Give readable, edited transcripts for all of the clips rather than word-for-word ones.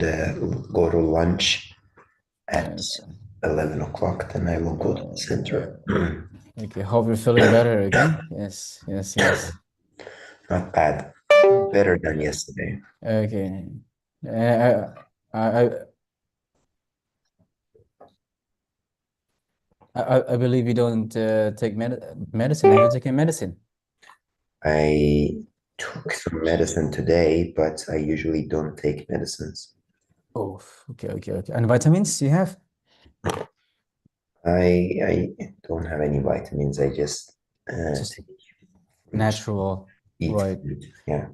go to lunch at Yes. 11 o'clock, then I will go to the center. Okay, hope you're feeling better. Okay. Yes, yes, yes. Not bad. Better than yesterday. Okay. Uh, I I believe you don't take medicine. Have you taken medicine? I took some medicine today, but I usually don't take medicines. Oh, okay, okay, okay. And vitamins you have? I don't have any vitamins. I just Just take fruits, natural, eat right? fruit. Yeah,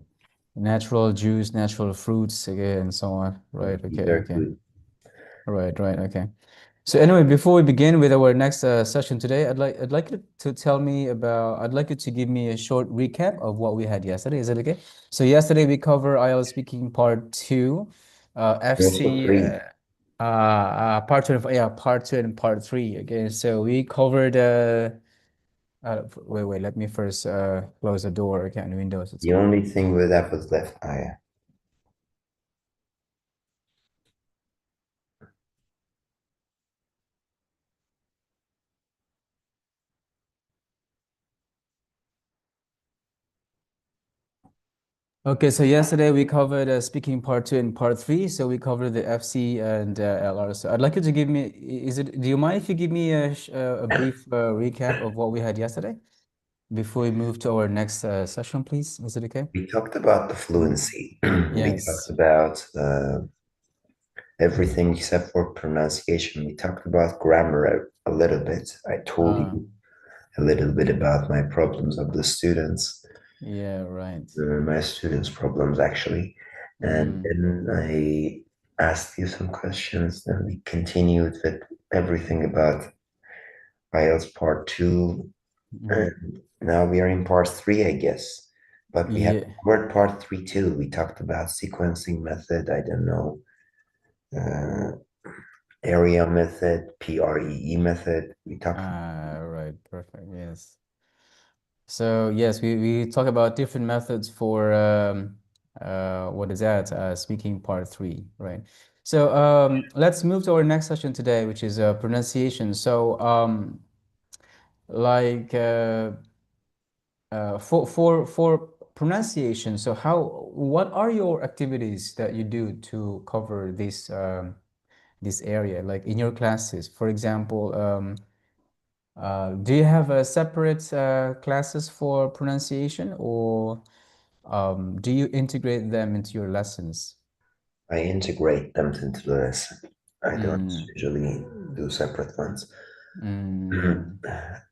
Natural juice, natural fruits, okay, and so on. Right, okay, these are okay. good. Right, right, okay. So anyway, before we begin with our next session today, I'd like you to tell me about, I'd like you to give me a short recap of what we had yesterday. Is it okay? So yesterday we covered IELTS speaking part 2, Also FC three. part 2, yeah, part 2 and part 3. Okay, so we covered wait, let me first close the door, okay, and windows. It's The okay. only thing with that was left. I Okay, so yesterday we covered speaking part 2 and part 3. So we covered the FC and LR. So I'd like you to give me, do you mind if you give me a brief recap of what we had yesterday before we move to our next session, please? Is it okay? we talked about the fluency. We talked Yes. about everything except for pronunciation. We talked about grammar a little bit. I told Uh, you a little bit about my problems of the students, yeah, right. my students' problems actually. And Mm, then I asked you some questions. Then we continued with everything about IELTS part two. mm, And now we are in part three, I guess. But we have yeah. covered part three too. We talked about sequencing method. I don't know. Uh, area method, PREE method. We talked. Right, perfect. Yes. So yes, we talk about different methods for what is that? Speaking part 3, right? So let's move to our next session today, which is pronunciation. So like for pronunciation, so what are your activities that you do to cover this area, like in your classes? For example, do you have a separate classes for pronunciation, or do you integrate them into your lessons? I integrate them into the lesson. I don't Mm, usually do separate ones. mm,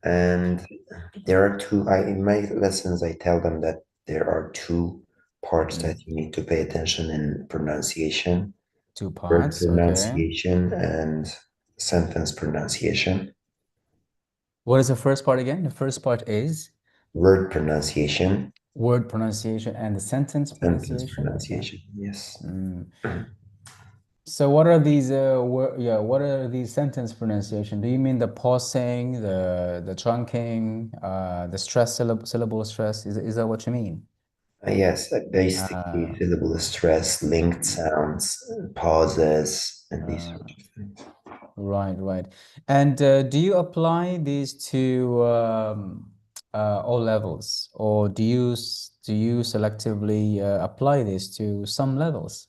And there are two, in my lessons, I tell them that there are two parts mm. that you need to pay attention in pronunciation, Two word parts, okay. pronunciation and sentence pronunciation. What is the first part again? The first part is Word pronunciation, word pronunciation and the sentence sentence pronunciation, okay. pronunciation, yes. Mm. So what are these what are these sentence pronunciation? Do you mean the pausing, the trunking, the stress syllable stress? Is that what you mean? Yes, basically Uh, syllable stress, linked sounds, pauses, and these uh, sorts of things. right, right. And do you apply these to all levels, or do you selectively apply this to some levels?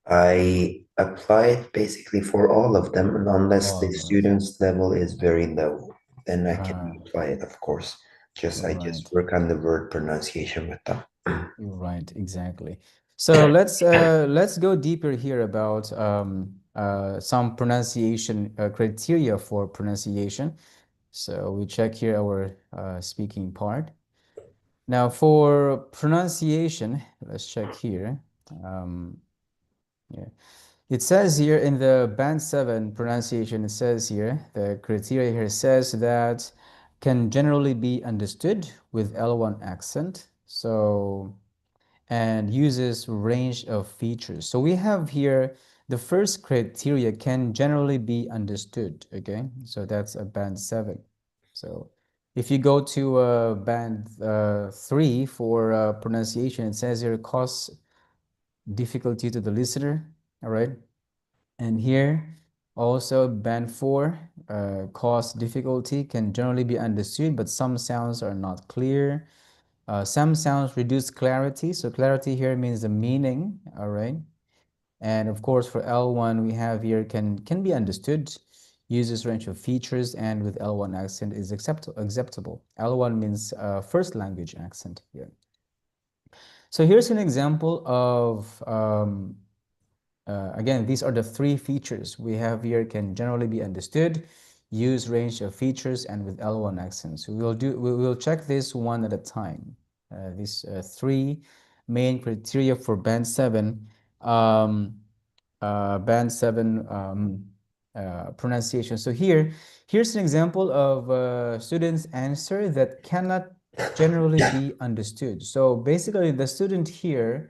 I apply it basically for all of them, and unless the All levels. student's level is very low, then I can Uh, apply it, of course. Just I just right. work on the word pronunciation with them. Right, exactly. So let's go deeper here about some pronunciation criteria for pronunciation. So we check here our speaking part. Now for pronunciation, let's check here. Um, yeah. It says here in the band 7 pronunciation, it says here, the criteria here says that can generally be understood with L1 accent. So and uses range of features. So we have here the first criteria can generally be understood, okay? So that's a band 7. So if you go to band 3 for pronunciation, it says here difficulty to the listener, all right? And here also band 4, cause difficulty, can generally be understood, but some sounds are not clear. Some sounds reduce clarity. So clarity here means the meaning, all right? And of course, for L1, we have here can be understood, uses range of features, and with L1 accent is acceptable. L1 means first language accent here. So here's an example of, again, these are the 3 features we have here: can generally be understood, use range of features, and with L1 accents. So we'll check this one at a time. These 3 main criteria for band 7. Band 7 pronunciation. So here's an example of a student's answer that cannot generally be understood. So basically, the student here,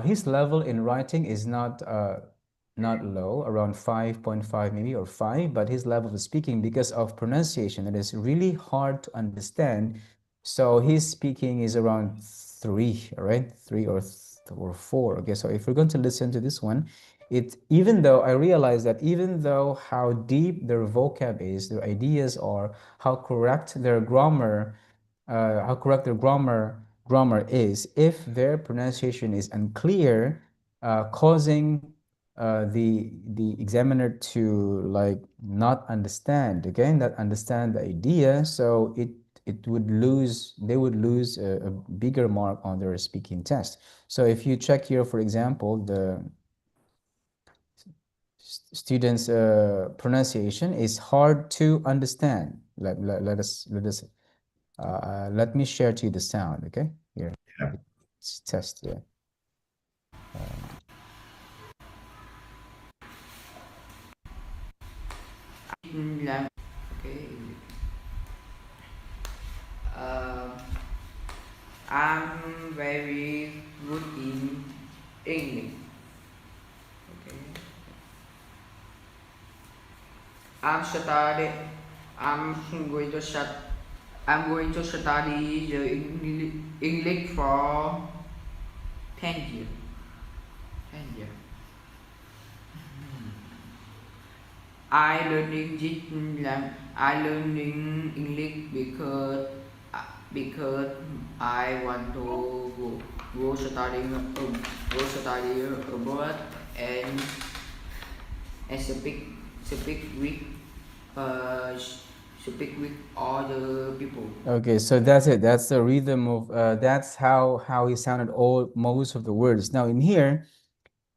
his level in writing is not low, around 5.5 maybe, or 5, but his level of speaking, because of pronunciation, it is really hard to understand. So his speaking is around 3, all right? 3 or 4. Okay, so if we're going to listen to this one, even though I realize that even though how deep their vocab is, their ideas are, how correct their grammar is, if their pronunciation is unclear, causing the examiner to like not understand, again, not understand the idea, so they would lose a bigger mark on their speaking test. So if you check here, for example, the student's pronunciation is hard to understand. Let me share to you the sound, okay? Here, Yeah. let's test it. Okay. Uh, I'm very good in English. Okay. I'm study. I'm going to start. I'm going to study the English for 10 years. 10 years. I learning English because I want to go study abroad and speak with uh speak with other people. Okay, so that's it. That's the rhythm of that's how he sounded all most of the words. Now in here,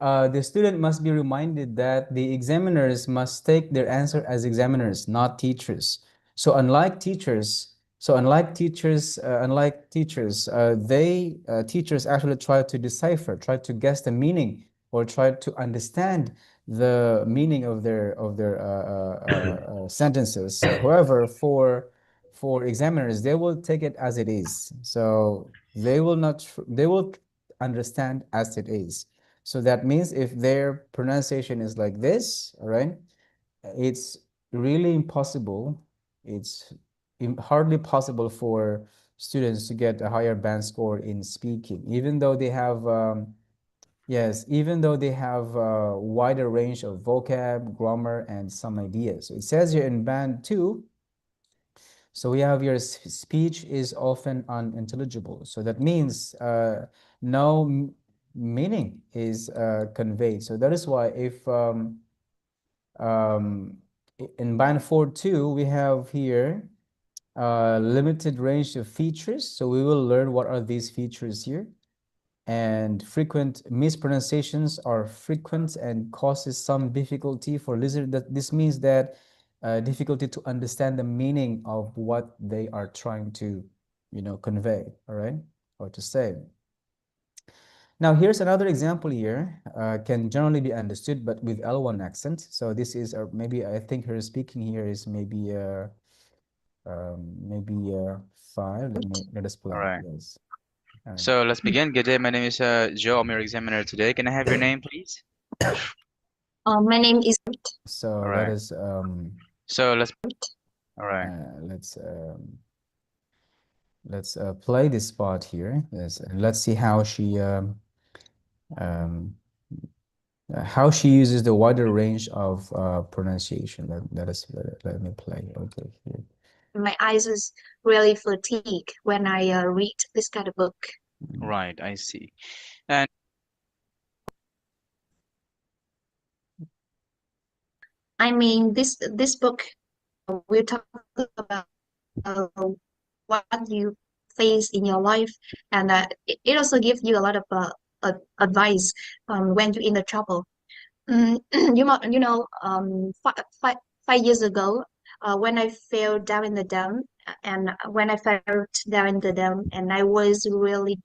the student must be reminded that the examiners must take their answer as examiners, not teachers. So unlike teachers, teachers actually try to decipher, try to guess the meaning, or try to understand the meaning of their sentences. However, for examiners, they will take it as it is. So they will not, they will understand as it is. So that means if their pronunciation is like this, all right, it's really impossible. It's hardly possible for students to get a higher band score in speaking, even though they have, yes, even though they have a wider range of vocab, grammar, and some ideas. So it says here in band 2, so we have your speech is often unintelligible. So that means no meaning is conveyed. So that is why if um, in band 4.2, we have here limited range of features. So we will learn what are these features here. And frequent mispronunciations are frequent and causes some difficulty for listeners. This means that difficulty to understand the meaning of what they are trying to, convey, all right, or to say. Now, here's another example here. Can generally be understood, but with L1 accent. So this is, maybe I think her speaking here is maybe 5. Let us play. All right. Yes. So let's begin. Good day. My name is Joe. I'm your examiner today. Can I have your name, please? My name is. So All let right. us So let's. All right. let's play this part here. Yes, and let's see how she Um, how she uses the wider range of pronunciation. Let me play. Okay, here. My eyes is really fatigued when I read this kind of book. Right, I see. And I mean, this book will talk about uh, what you face in your life, and it also gives you a lot of advice when you're in the trouble. You know, 5 years ago, when I fell down in the dam, and when I fell down in the dam, and I was really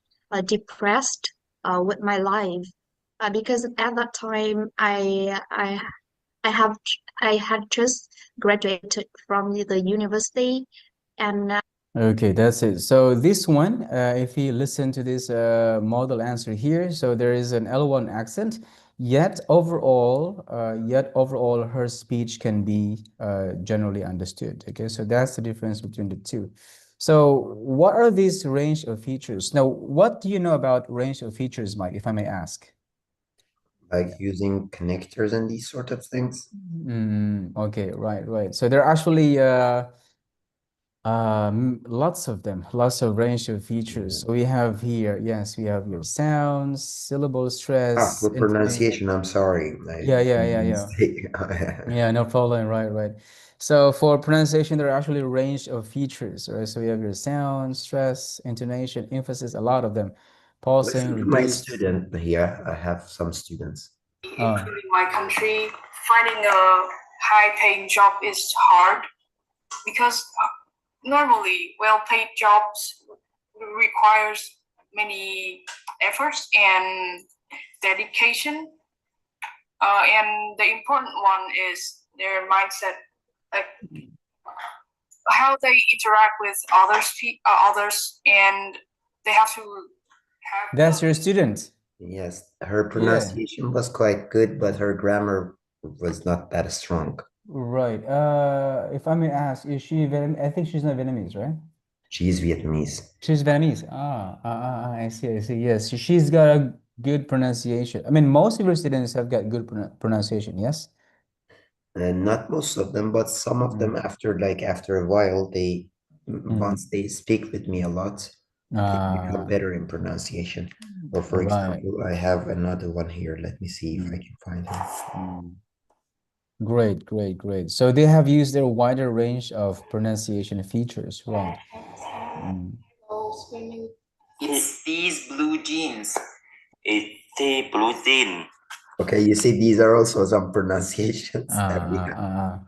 depressed with my life, because at that time I have I had just graduated from the university, and Okay, that's it. So this one, if you listen to this model answer here, so there is an L1 accent, yet overall, her speech can be generally understood. Okay, so that's the difference between the two. So what are these range of features? Now, what do you know about range of features, Mike, if I may ask? Like using connectors and these sort of things. Okay, right. So there are actually lots of them, lots of range of features. So we have here, yes, we have your sounds, syllable stress, For intonation. pronunciation, I'm sorry. Yeah. Yeah, no problem. Right. So for pronunciation, there are actually a range of features, right? So we have your sound, stress, intonation, emphasis, a lot of them. Pausing, Listen to my reduced. student here. I have some students. Including my country, finding a high-paying job is hard because normally well-paid jobs requires many efforts and dedication. And the important one is their mindset, like how they interact with others, and they have to have. That's your student. Yes, her Yeah. pronunciation was quite good, but her grammar was not that strong. Right. If I may ask, is she Vietnamese? I think she's not Vietnamese, right? She's Vietnamese. She's Vietnamese. I see. Yes, she's got a good pronunciation. I mean, most of your students have got good pronunciation, yes? And not most of them, but some of them after a while, once they speak with me a lot, they become better in pronunciation. Or for Right. example, I have another one here. Let me see if I can find her. Great. So they have used their wider range of pronunciation features, right? It's these blue jeans. It's the blue jean. Okay, you see, these are also some pronunciations that we have.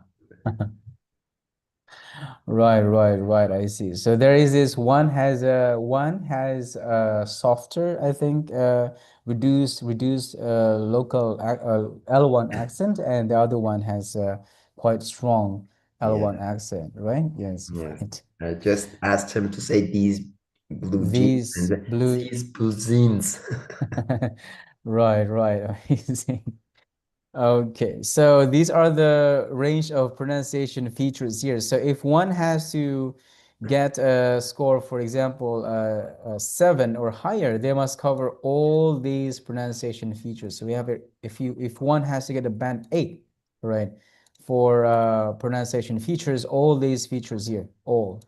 Right. I see. So there is this one has a softer, I think, reduced local L1 accent, and the other one has a quite strong L1 accent, right? Yes, Yes. right. I just asked him to say these blue jeans These and blue, these blue jeans. right. Amazing. Okay, so these are the range of pronunciation features here. So if one has to get a score, for example, a 7 or higher, they must cover all these pronunciation features. So we have it, if one has to get a band 8, right, for pronunciation features, all these features here, all.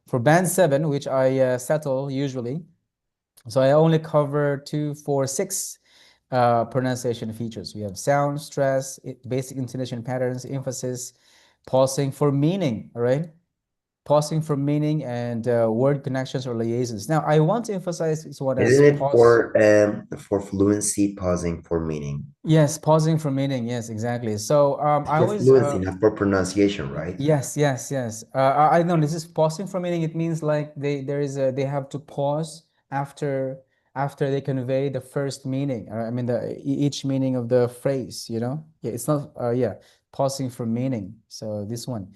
For band 7, which I settle usually, so I only cover 2, 4, 6 pronunciation features. We have sound, stress, basic intonation patterns, emphasis, pausing for meaning, all right? Pausing for meaning and word connections or liaisons. Now, I want to emphasize this one as Isn't it pause. for fluency, pausing for meaning? Yes, pausing for meaning. Yes, exactly. So I For was fluency, not for pronunciation, right? yes. I know this is pausing for meaning. It means like they have to pause after they convey the first meaning. I mean each meaning of the phrase, you know? Yeah, it's not pausing for meaning. So this one.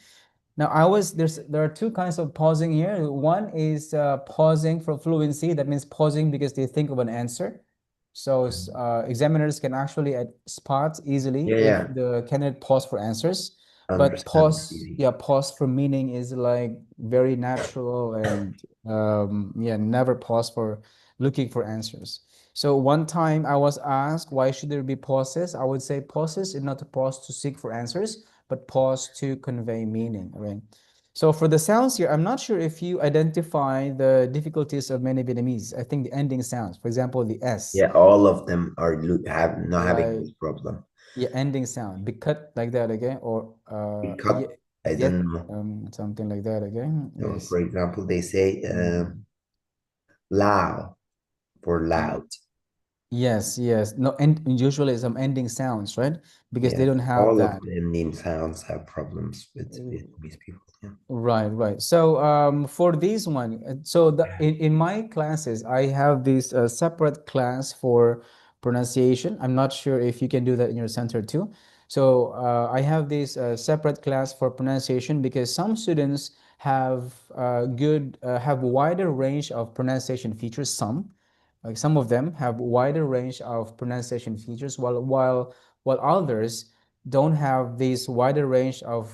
Now there are two kinds of pausing here. One is pausing for fluency. That means pausing because they think of an answer. So examiners can actually spot easily if the candidate pause for answers. But pause for meaning is like very natural and never pause for looking for answers. So one time I was asked, why should there be pauses? I would say pauses is not a pause to seek for answers, but pause to convey meaning, right? So for the sounds here, I'm not sure if you identify the difficulties of many Vietnamese. I think the ending sounds, for example, the S. Yeah, all of them are not having Like, this problem. yeah, ending sound, be cut like that again, or Cut, yeah, I yet don't know. something like that again. So, Yes. for example, they say Mm. loud for loud. Yes, yes. No, and usually some ending sounds, right? Because they Yeah, don't have all that. of the name sounds have problems with Vietnamese people. Yeah. Right, right. So for this one, so in my classes, I have this separate class for pronunciation. I'm not sure if you can do that in your center too. So I have this separate class for pronunciation because some students have have wider range of pronunciation features. Like some of them have wider range of pronunciation features, while others don't have this wider range of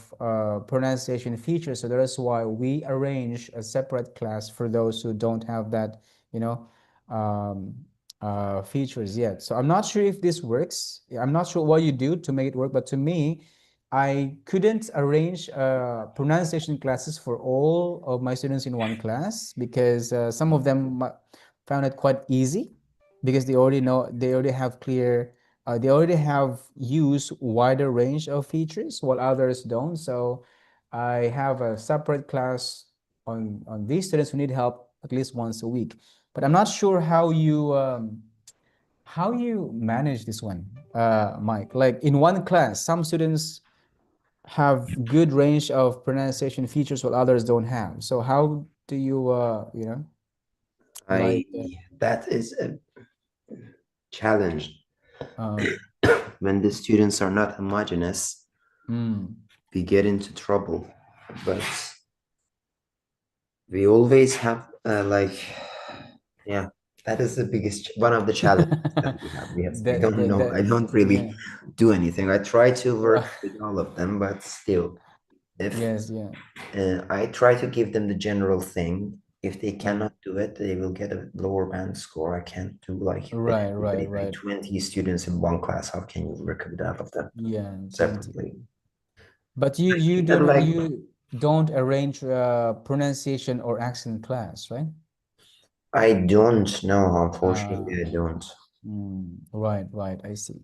pronunciation features. So that is why we arrange a separate class for those who don't have that, you know, um, features yet. So I'm not sure if this works. I'm not sure what you do to make it work, but to me, I couldn't arrange pronunciation classes for all of my students in one class because some of them found it quite easy because they already know, they already have clear, they already have used wider range of features while others don't. So I have a separate class on these students who need help at least once a week. But I'm not sure how you manage this one, Mike. Like in one class, some students have good range of pronunciation features while others don't have. So how do you you know, like That is a challenge uh, when the students are not homogeneous. We get into trouble, but we always have yeah, that is the biggest one of the challenges that we have. We don't know. I don't yeah. really do anything. I try to work Right. with all of them, but still, if Yes, yeah. I try to give them the general thing. If they cannot do it, they will get a lower band score. I can't do like Right, everybody, right, like right. 20 students in one class. How can you work with all of them Yeah, 20. separately? But And like you don't arrange pronunciation or accent class, right? I don't know, unfortunately, I don't. Right, right. I see.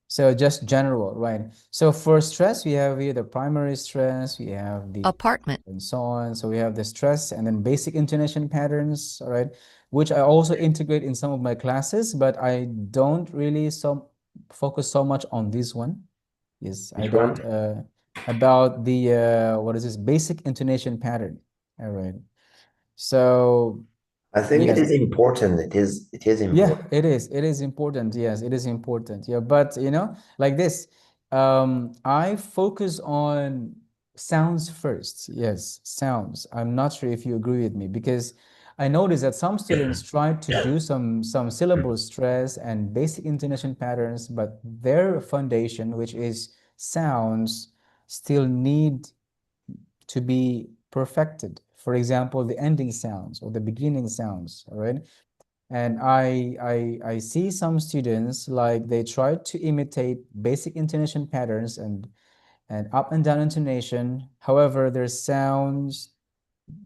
So just general, right? So for stress, we have here the primary stress, we have the apartment, and so on. So we have the stress and then basic intonation patterns, all right, which I also integrate in some of my classes, but I don't really focus so much on this one. Yes, I Which don't one? about the what is this basic intonation pattern. All right. So I think it yes, is important. It is yeah, important. it is. It is important. Yes, it is important. Yeah, but you know, like this, I focus on sounds first. Yes, sounds. I'm not sure if you agree with me because I noticed that some students try to do some syllable stress and basic intonation patterns, but their foundation, which is sounds, still need to be perfected. For example, the ending sounds or the beginning sounds. All right. And I see some students like they try to imitate basic intonation patterns and up and down intonation. However, their sounds,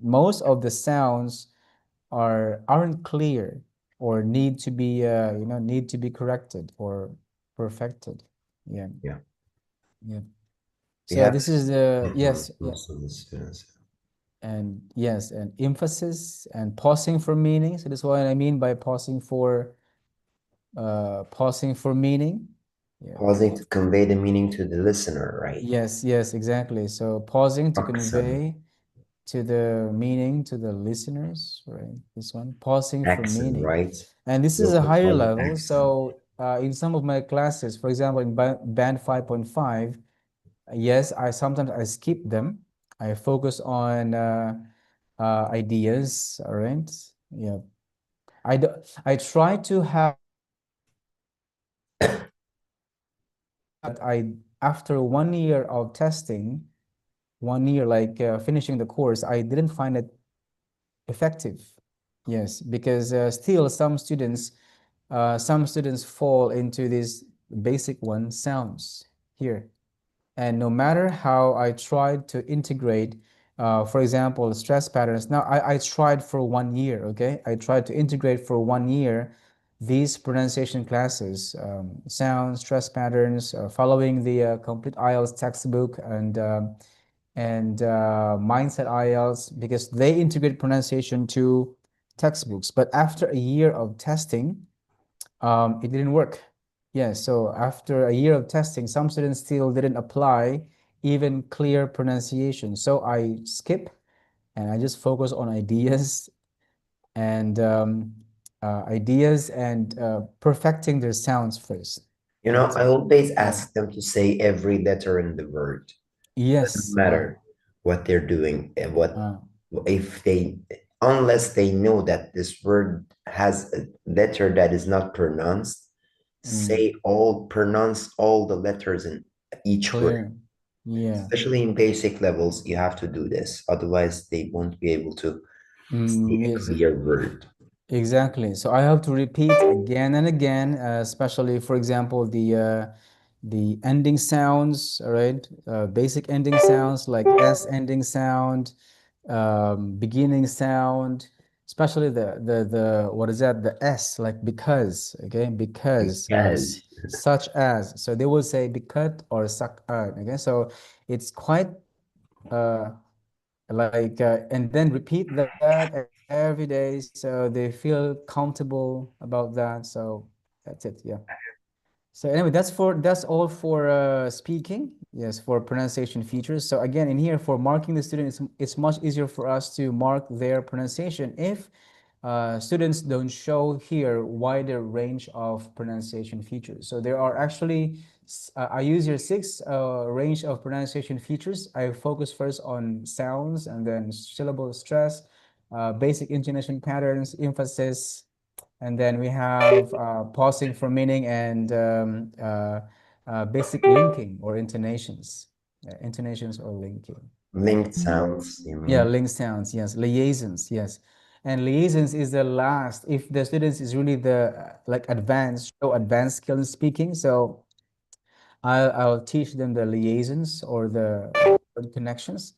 most of the sounds aren't clear or need to be you know, need to be corrected or perfected. Yeah, Yeah, yeah. we So have this is the to yes, yeah. most of the students. And yes, and emphasis and pausing for meaning. So that's what I mean by pausing for meaning. Yeah. Pausing to convey the meaning to the listener, right? Yes, yes, exactly. So pausing to Accent, convey to the meaning to the listeners, right? This one, pausing for accent, meaning. right? And this We is a also higher call it level. accent. So in some of my classes, for example, in band 5.5, yes, I skip them. I focus on ideas, all right? Yeah. I try to have but after 1 year of testing, 1 year like finishing the course, I didn't find it effective. Yes, because still some students some students fall into these basic one sounds here. And no matter how I tried to integrate, for example, stress patterns. Now, I tried for 1 year, okay? I tried to integrate for 1 year these pronunciation classes, sounds, stress patterns, following the complete IELTS textbook and Mindset IELTS, because they integrate pronunciation to textbooks. But after a year of testing, it didn't work. Yeah, so after a year of testing, some students still didn't apply even clear pronunciation. So I skip and I just focus on ideas and perfecting their sounds first. You know, That's I it. always Yeah. ask them to say every letter in the word. Doesn't Yes. matter what they're doing and what if they, unless they know that this word has a letter that is not pronounced, pronounce all the letters in each word. Clear. Yeah. Especially in basic levels, you have to do this. Otherwise, they won't be able to say a Yes. clear word. Exactly. So I have to repeat again and again, especially, for example, the ending sounds, all right? Basic ending sounds like S ending sound, beginning sound, especially the what is that? The S, like because, okay? Because, Because such as. So they will say because or suck, okay? So it's quite and then repeat that every day so they feel comfortable about that. So that's it. Yeah. So anyway, that's all for speaking. Yes, for pronunciation features. So again, in here for marking the student, it's much easier for us to mark their pronunciation if students don't show here wider range of pronunciation features. So there are actually, I use here 6 range of pronunciation features. I focus first on sounds and then syllable stress, basic intonation patterns, emphasis, and then we have pausing for meaning and basic linking or intonations, intonations or linking. linked sounds, you Yeah, mean? link sounds, yes. Liaisons, yes. And liaisons is the last, if the students is really the like advanced, show advanced skill in speaking. So I'll teach them the liaisons or the connections.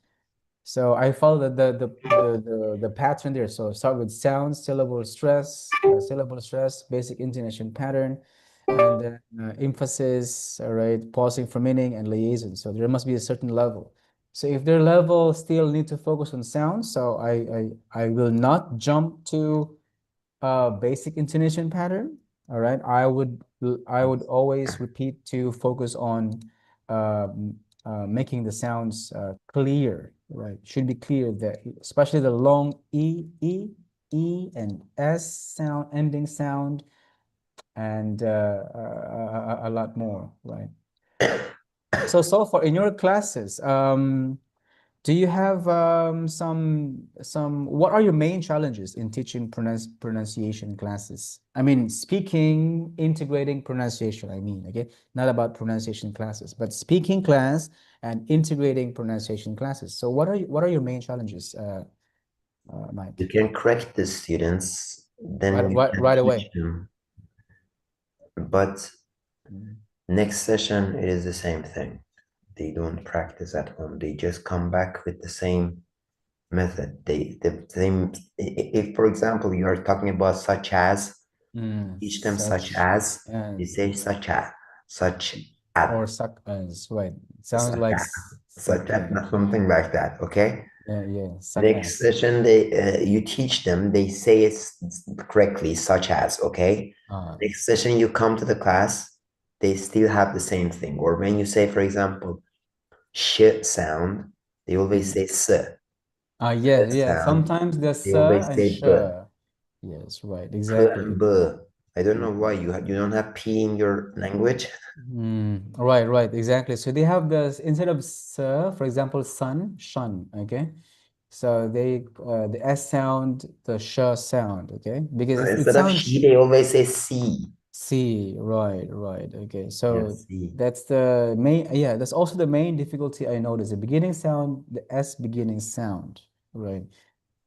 So I follow the pattern there. So start with sound, syllable stress, basic intonation pattern, and then emphasis, all right, pausing for meaning and liaison. So there must be a certain level. So if their level still need to focus on sound, so I will not jump to basic intonation pattern. All right, I would always repeat to focus on making the sounds clear. Right, should be clear that especially the long e and s sound, ending sound, and a lot more. Right. So far in your classes, do you have some what are your main challenges in teaching pronunciation classes? I mean, speaking, integrating pronunciation, I mean, okay? Not about pronunciation classes, but speaking class and integrating pronunciation classes. So what are your main challenges, Mike? You can correct the students, then you can Right teach away. them. But next session, it is the same thing. They don't practice at home. They just come back with the same method. The same. If, for example, you are talking about such as, teach them such as. They say such Or as, suck as, right? Sounds such like as, such suck, as, yeah. something like that. Okay. Yeah, suck Next as. session, you teach them. They say it correctly, such as. Okay. Next session, you come to the class. They still have the same thing. Or when you say, for example, sh sound, they always say s. Yeah. Sound, Sometimes the they s always and say sh. b. Yes, right, P exactly. and b. I don't know why you don't have p in your language. Right, exactly. So they have this instead of s, for example, sun, shun, okay? So the s sound, the sh sound, okay? Because it Instead of sounds she, they always say c. c, right, okay. So Yes, c. that's the main, yeah, that's also the main difficulty I noticed. The beginning sound, the s beginning sound, right?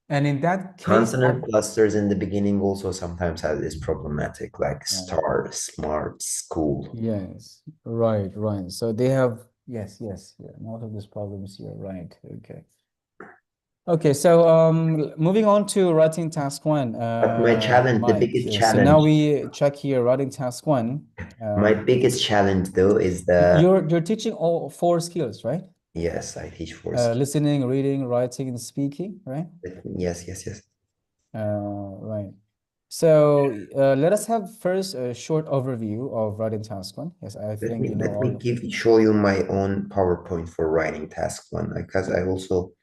And in that case, Consonant clusters in the beginning also sometimes is problematic, like star, smart, school. yes, right. So they have, yes, yeah, most of these problems here, right? Okay, so moving on to writing task 1. But my challenge, the Mike. biggest So challenge. now we check here writing task 1. My biggest challenge though is you're teaching all 4 skills, right? Yes, I teach 4 skills. Listening, reading, writing, and speaking, right? Yes. Right. So let us have first a short overview of writing task 1. Yes, I think you know Let me show you my own PowerPoint for writing task 1, because I also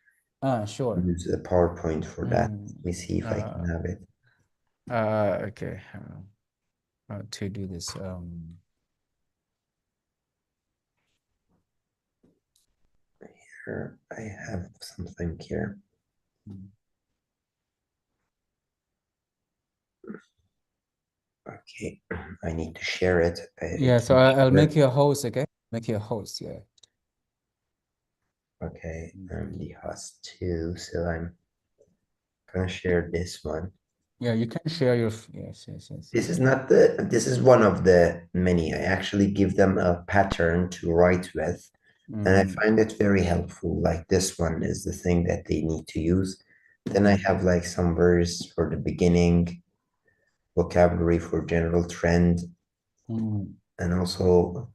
sure. use a PowerPoint for that. Let me see if I can have it. Okay. How to do this? Here I have something here. Okay, I need to share it. Yeah, so I'll make you a host, okay? Make you a host, yeah. Okay, I'm the host too, so I'm gonna share this one. Yeah, you can share your, yes. This is not this is one of the many. I actually give them a pattern to write with, and I find it very helpful. Like this one is the thing that they need to use. Then I have like some words for the beginning, vocabulary for general trend, and also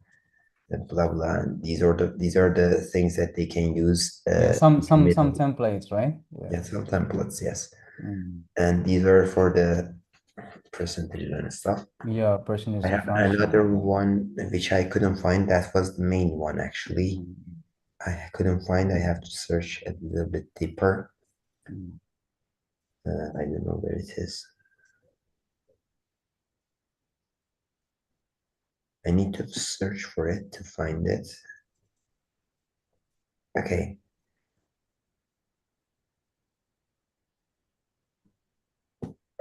blah blah. And these are the things that they can use. Some templates, right? Yeah, some templates, yes. And these are for the percentage and stuff. Yeah, percentage. I have another one which I couldn't find. That was the main one actually. I couldn't find. I have to search a little bit deeper. I don't know where it is. I need to search for it to find it. Okay.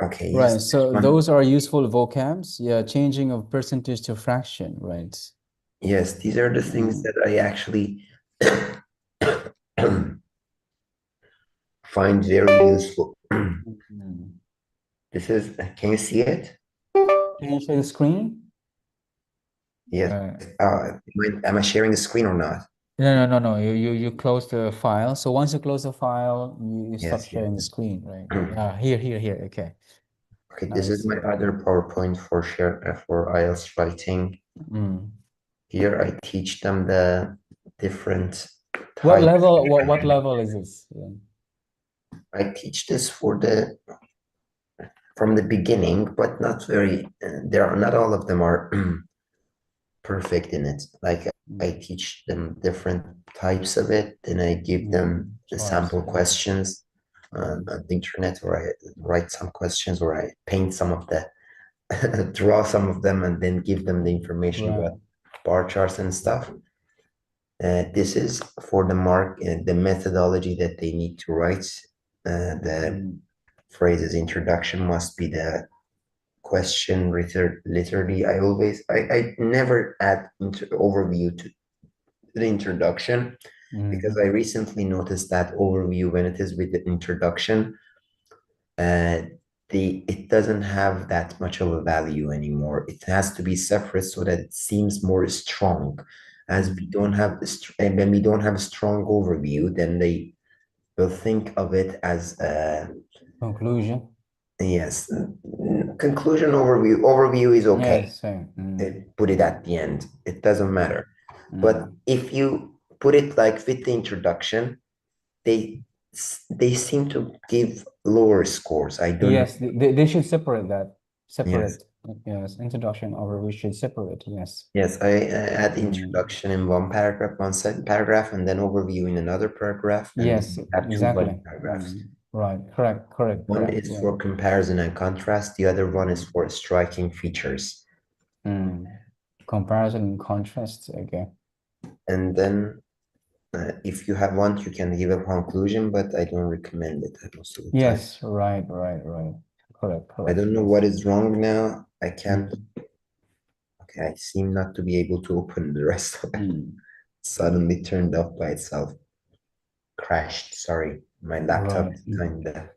Okay. Right. Yes, So those are useful vocabs. Yeah, changing of percentage to fraction, right? Yes, these are the things that I actually find very useful. This is, can you see it? Can you share the screen? Yes. Am I sharing the screen or not? No. You close the file. So once you close the file, you stop Yes, sharing the screen, right? Here. Okay. Okay, this is my other PowerPoint for IELTS writing. Here I teach them the different types. What level is this? I teach this from the beginning, but not very. Not all of them are perfect in it. Like I teach them different types of it, then I give them the sample questions on the internet, or I write some questions, or I paint some of the draw some of them, and then give them the information about bar charts and stuff. This is for the methodology that they need to write. The phrases introduction must be the question literally. I never add overview to the introduction, because I recently noticed that overview, when it is with the introduction, it doesn't have that much of a value anymore. It has to be separate so that it seems more strong. As we don't have and when we don't have a strong overview, then they will think of it as a conclusion. Yes, conclusion, overview is okay. Yes, same. Put it at the end. It doesn't matter. But if you put it like with the introduction, they seem to give lower scores. I don't know. Yes, they should separate that. Yes, introduction, overview should separate. Yes. Yes, I add introduction in one paragraph, one paragraph, and then overview in another paragraph. And Yes, add exactly. 2 paragraphs. Right, correct. One is for comparison and contrast. The other one is for striking features. Comparison and contrast. Okay. And then if you want, you can give a conclusion, but I don't recommend it most of the time. Yes, right. Correct. I don't know what is wrong now. I can't. Okay, I seem not to be able to open the rest of it. Suddenly turned off by itself. Crashed. Sorry, my laptop is kind of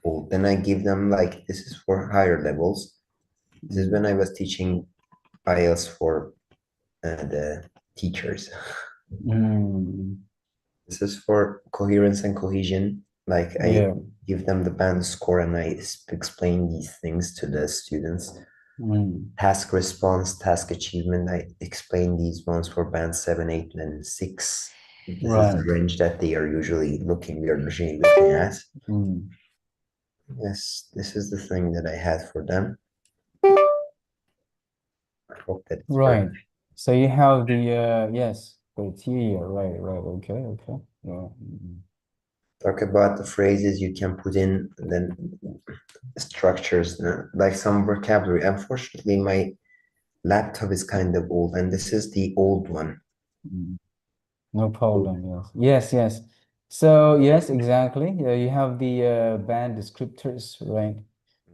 old. Then I give them like, this is for higher levels. This is when I was teaching IELTS for the teachers. Mm. This is for coherence and cohesion. Like I Yeah. give them the band score and I explain these things to the students. Mm. Task response, task achievement, I explain these ones for band 7, 8, and 6. This is Right. the range that they are usually looking at. Mm. Yes, this is the thing that I had for them. I hope that it's Right. So you have the yes, criteria. Right. Okay. Yeah. Mm. Talk about the phrases you can put in, and then structures, like some vocabulary. Unfortunately, my laptop is kind of old, and this is the old one. Mm. No problem. Yes. So yes, exactly. Yeah, you have the band descriptors, right?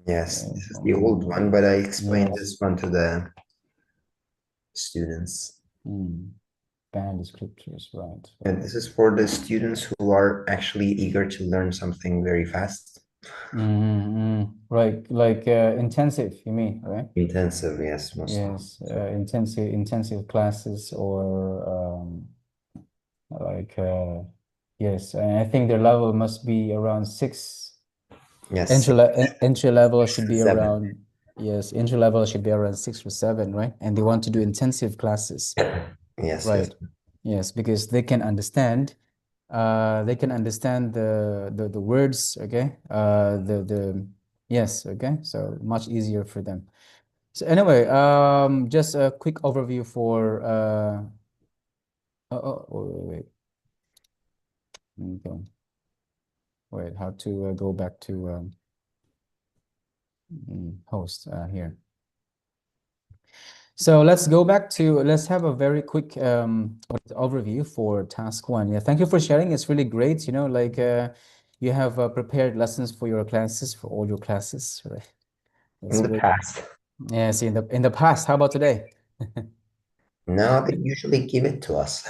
Yes, this is the old one, but I explained this one to the students. Band descriptors, right. And this is for the students who are actually eager to learn something very fast. Right, like intensive, you mean, right? Intensive, yes, most. Yes, intensive classes or like yes, and I think their level must be around 6. Yes. Entry level should be 7. around, yes, entry level should be around 6 or 7, right? And they want to do intensive classes. Yes, right. Yes, because they can understand the words, okay? Yes, okay? So much easier for them. So anyway, just a quick overview for wait. Okay. Wait, how to go back to host here. So let's go back to, let's have a very quick overview for task 1. Yeah, thank you for sharing. It's really great. You know, like you have prepared lessons for your classes, for all your classes, right? That's In the great. past. Yes, in the past. How about today? No, they usually give it to us.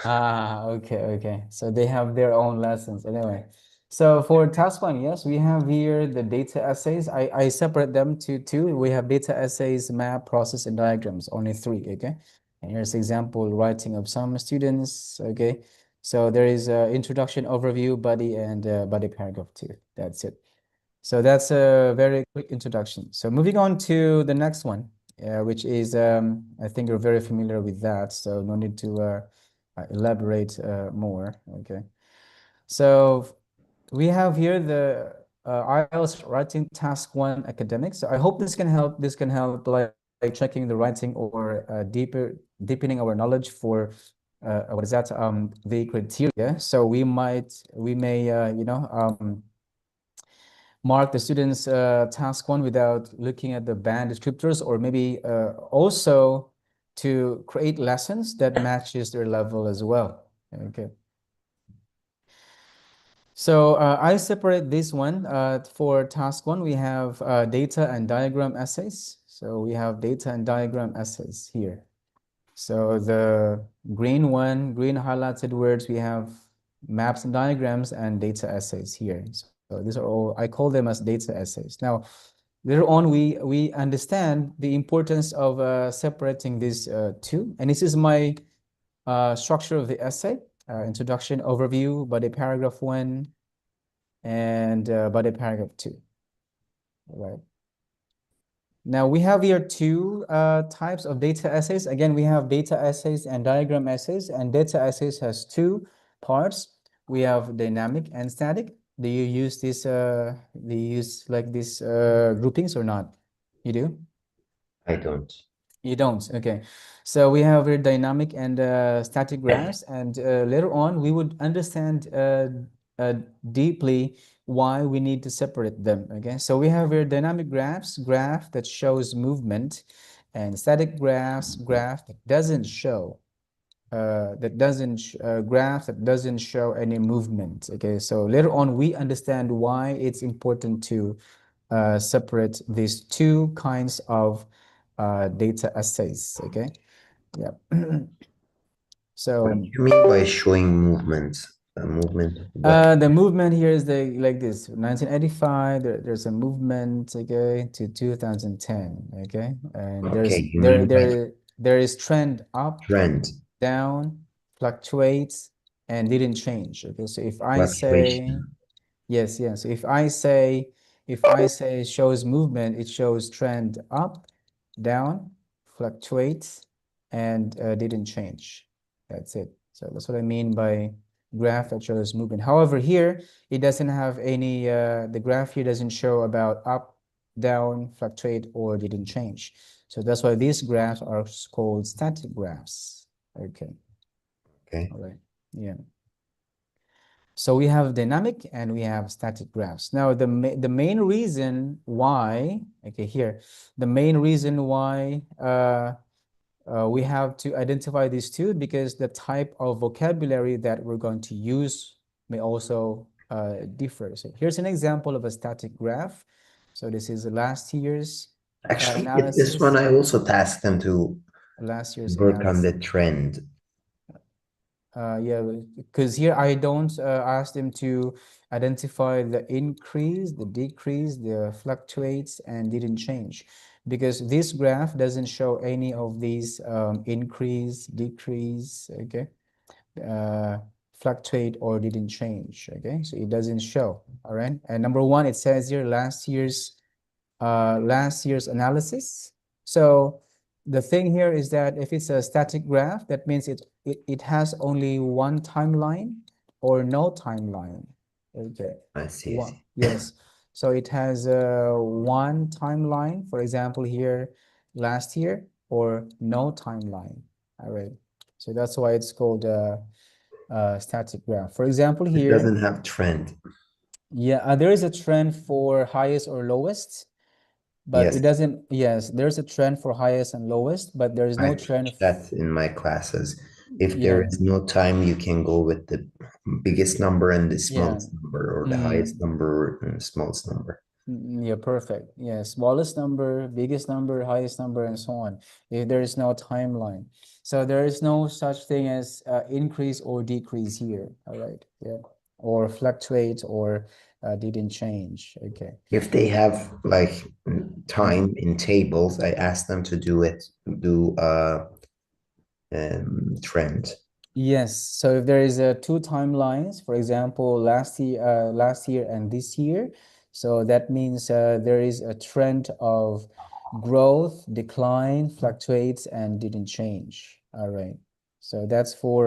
Okay. So they have their own lessons anyway. So for task 1, yes, we have here the data essays. I separate them to 2. We have data essays, map, process, and diagrams, only 3, okay? And here's example writing of some students, okay? So there is introduction, overview, body, and body paragraph 2. That's it. So that's a very quick introduction. So moving on to the next one, which is, I think you're very familiar with that, so no need to elaborate more, okay? So we have here the IELTS writing task 1 academics. So I hope this can help. This can help like checking the writing or deepening our knowledge for what is that? The criteria. So we may mark the students task 1 without looking at the band descriptors, or maybe also to create lessons that matches their level as well. Okay. So I separate this one for task 1. We have data and diagram essays. So we have data and diagram essays here. So the green one, green highlighted words, we have maps and diagrams and data essays here. So these are all, I call them as data essays. Now, later on, we understand the importance of separating these 2. And this is my structure of the essay, introduction, overview, body paragraph 1, and body paragraph 2. All right. Now we have here 2 types of data essays. Again, we have data essays and diagram essays, and data essays has 2 parts. We have dynamic and static. Do you use this, like these groupings or not? You do? I don't. You don't, okay. So we have here dynamic and static graphs, and later on we would understand deeply why we need to separate them, okay? So we have here dynamic graphs, graph that shows movement, and static graphs, graph that doesn't show, graph that doesn't show any movement, okay? So later on we understand why it's important to separate these 2 kinds of data essays, okay? Yeah. So What do you mean by showing movements? movement. What? The movement here is like this. 1985, there's a movement, okay, to 2010, okay? And Okay, you mean by there is trend up, trend, down, fluctuates, and didn't change. Okay, so if I say fluctuation. yes, yes. If I say it shows movement, it shows trend up, down, fluctuates, and didn't change. That's it. So that's what I mean by graph that shows movement. However, here it doesn't have any. The graph here doesn't show about up, down, fluctuate, or didn't change. So that's why these graphs are called static graphs. Okay. Okay. All right. Yeah. So we have dynamic and we have static graphs. Now the main reason why, okay, here, the main reason why we have to identify these two, because the type of vocabulary that we're going to use may also differ. So here's an example of a static graph. So this is last year's Actually, with this analysis. one, I also tasked them to Last year's work on analysis. the trend. Yeah, because here I don't ask them to identify the increase, the decrease, the fluctuates, and didn't change, because this graph doesn't show any of these increase, decrease, okay, fluctuate, or didn't change, okay, so it doesn't show. All right, and number one, it says here last year's analysis. So the thing here is that if it's a static graph, that means it has only one timeline or no timeline. Okay. I see. One, yes. So it has one timeline, for example, here last year, or no timeline. All right. So that's why it's called a static graph. For example, It here, doesn't have trend. yeah, there is a trend for highest or lowest. But Yes. it doesn't, yes, there's a trend for highest and lowest, but there is no I trend. teach that in my classes. If Yeah. there is no time, you can go with the biggest number and the Yeah. smallest number, or the highest number and the smallest number. Yeah, perfect. Yeah, smallest number, biggest number, highest number, and so on. If there is no timeline. So there is no such thing as increase or decrease here. All right. Yeah. Or fluctuate or didn't change. Okay. If they have like time in tables, I ask them to do trend. Yes, so if there is two timelines, for example, last year and this year, so that means there is a trend of growth, decline, fluctuates, and didn't change. All right, so that's for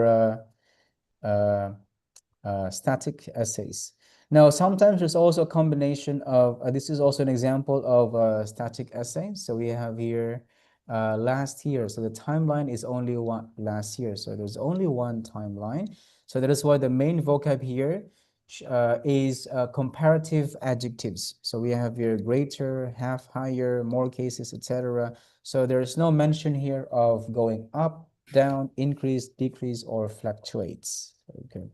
static essays. Now, sometimes there's also a combination of, this is also an example of a static essay. So we have here last year. So the timeline is only one last year. So there's only one timeline. So that is why the main vocab here is comparative adjectives. So we have here greater, half, higher, more cases, etc. So there's no mention here of going up, down, increase, decrease, or fluctuates. Okay.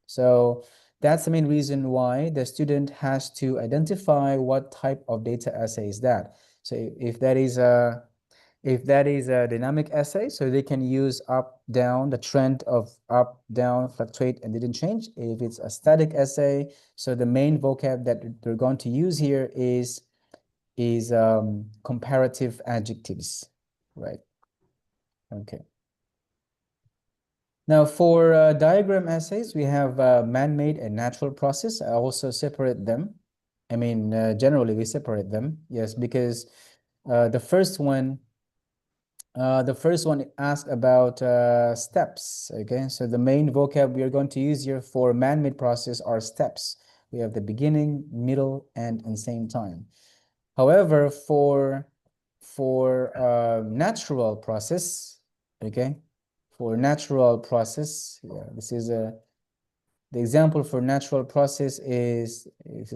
So that's the main reason why the student has to identify what type of data essay is that. So if that is a dynamic essay, so they can use up, down, the trend of up, down, fluctuate, and didn't change. If it's a static essay, so the main vocab that they're going to use here is comparative adjectives, right? Okay. Now, for diagram essays, we have man-made and natural process. I also separate them. I mean, generally, we separate them. Yes, because the first one asks about steps. Okay, so the main vocab we are going to use here for man-made process are steps. We have the beginning, middle, and same time. However, for natural process, okay, for natural process, yeah, this is the example for natural process is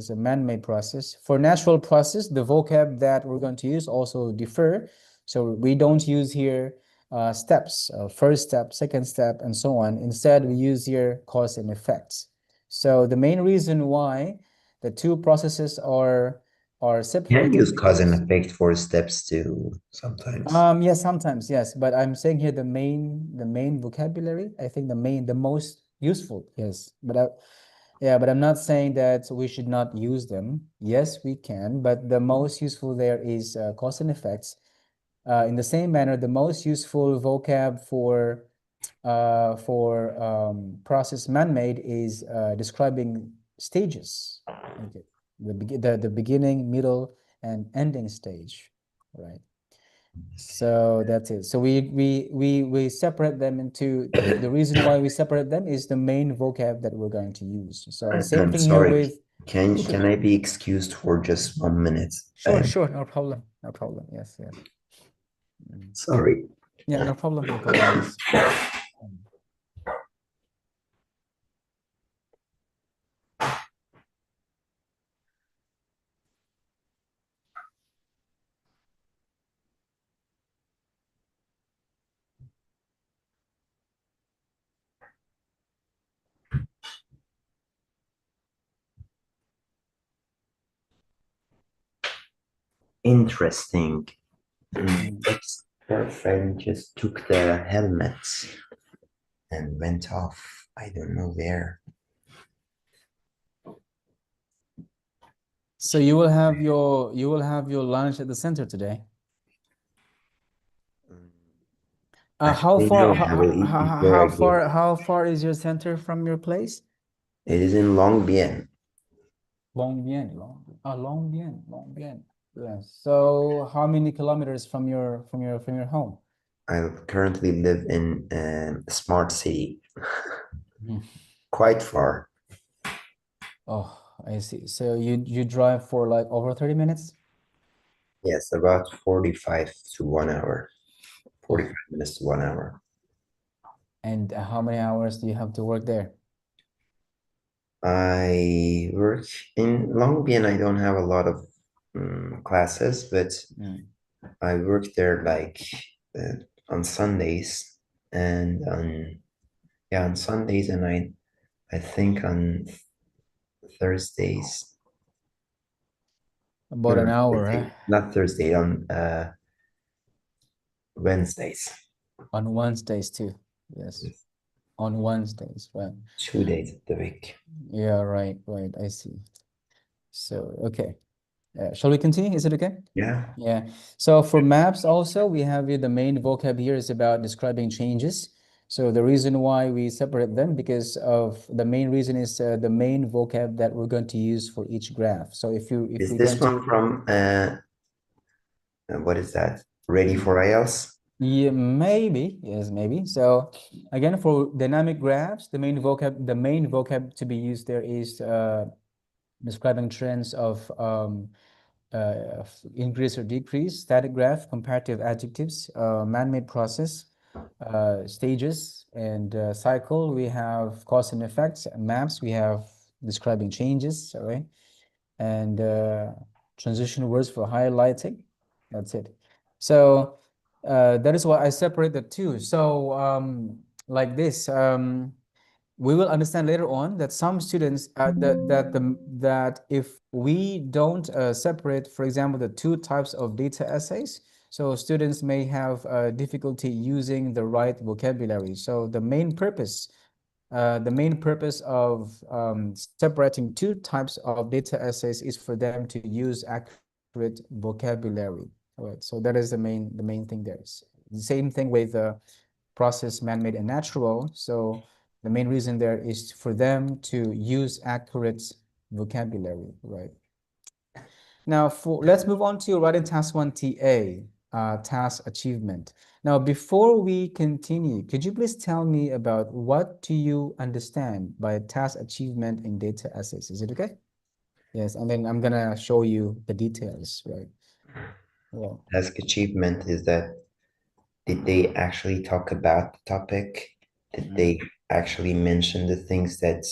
a man-made process. For natural process, the vocab that we're going to use also differ. So we don't use here steps, first step, second step, and so on. Instead, we use here cause and effects. So the main reason why the two processes are separated. Can use cause and effect for steps too sometimes. Yes, sometimes, yes. But I'm saying here the main vocabulary, I think the most Useful, yes. But I'm not saying that we should not use them. Yes, we can, but the most useful there is cause and effects. In the same manner, the most useful vocab for process man-made is describing stages. Okay, the beginning, middle, and ending stage, right? So that's it. So we separate them into the reason why we separate them is the main vocab that we're going to use. So same I'm thing here sorry. with Can I be excused for just 1 minute? sure, no problem, no problem. Yes, yes. Sorry. Yeah, no problem, no problem. Yes. Interesting. But her friend just took the helmet and went off. I don't know where. So you will have your lunch at the center today. How Actually, far no, I will eat before I go. how far is your center from your place? It is in Long Bien. Long Bien. Yes. So how many kilometers from your home? I currently live in a smart city. Quite far. Oh, I see. So you drive for like over 30 minutes? Yes, about 45 to 1 hour. 45 minutes to 1 hour. And how many hours do you have to work there? I work in Long Bien. I don't have a lot of classes, but I work there like on Sundays and on Sundays, and I think on Thursdays. About an hour, huh? Not Thursday, on Wednesdays. On Wednesdays too. Yes. On Wednesdays, right? 2 days of the week. Yeah, right. I see. So, okay. Shall we continue? Is it okay? Yeah. Yeah. So for maps also, we have here the main vocab here is about describing changes. So the reason why we separate them because of the main reason is the main vocab that we're going to use for each graph. So if Is we're this going one to from what is that? Ready for IELTS? yeah, maybe. Yes, maybe. So again, for dynamic graphs, the main vocab to be used there is describing trends of increase or decrease, static graph, comparative adjectives, man-made process, stages, and cycle. We have cause and effects, maps. We have describing changes, all right, and transition words for highlighting. That's it. So that is why I separate the two. So like this. We will understand later on that some students that if we don't separate, for example, the two types of data essays, so students may have difficulty using the right vocabulary. So the main purpose of separating two types of data essays is for them to use accurate vocabulary. All right. So that is the main thing there. The same thing with process, man-made, and natural. So the main reason there is for them to use accurate vocabulary, right? Now, let's move on to writing task 1 TA, task achievement. Now, before we continue, could you please tell me about what do you understand by task achievement in data essays? Is it okay? Yes, and then I'm gonna show you the details, right? Well, Task achievement is that did they actually talk about the topic? Did they actually mention the things that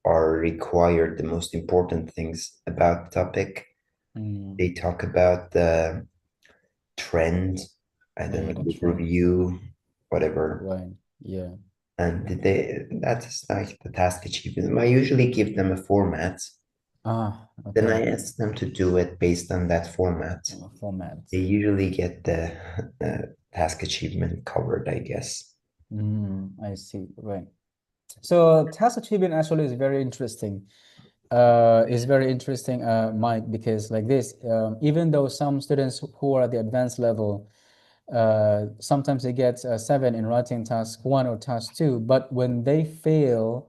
are required, the most important things about the topic? They talk about the trend, I don't know, the review, whatever. right, yeah. And that's like the task achievement. I usually give them a format. Okay. Then I ask them to do it based on that format. They usually get the task achievement covered, I guess. I see, right. So task achievement actually is very interesting. Mike, because like this, even though some students who are at the advanced level, sometimes they get 7 in writing task 1 or task 2, but when they fail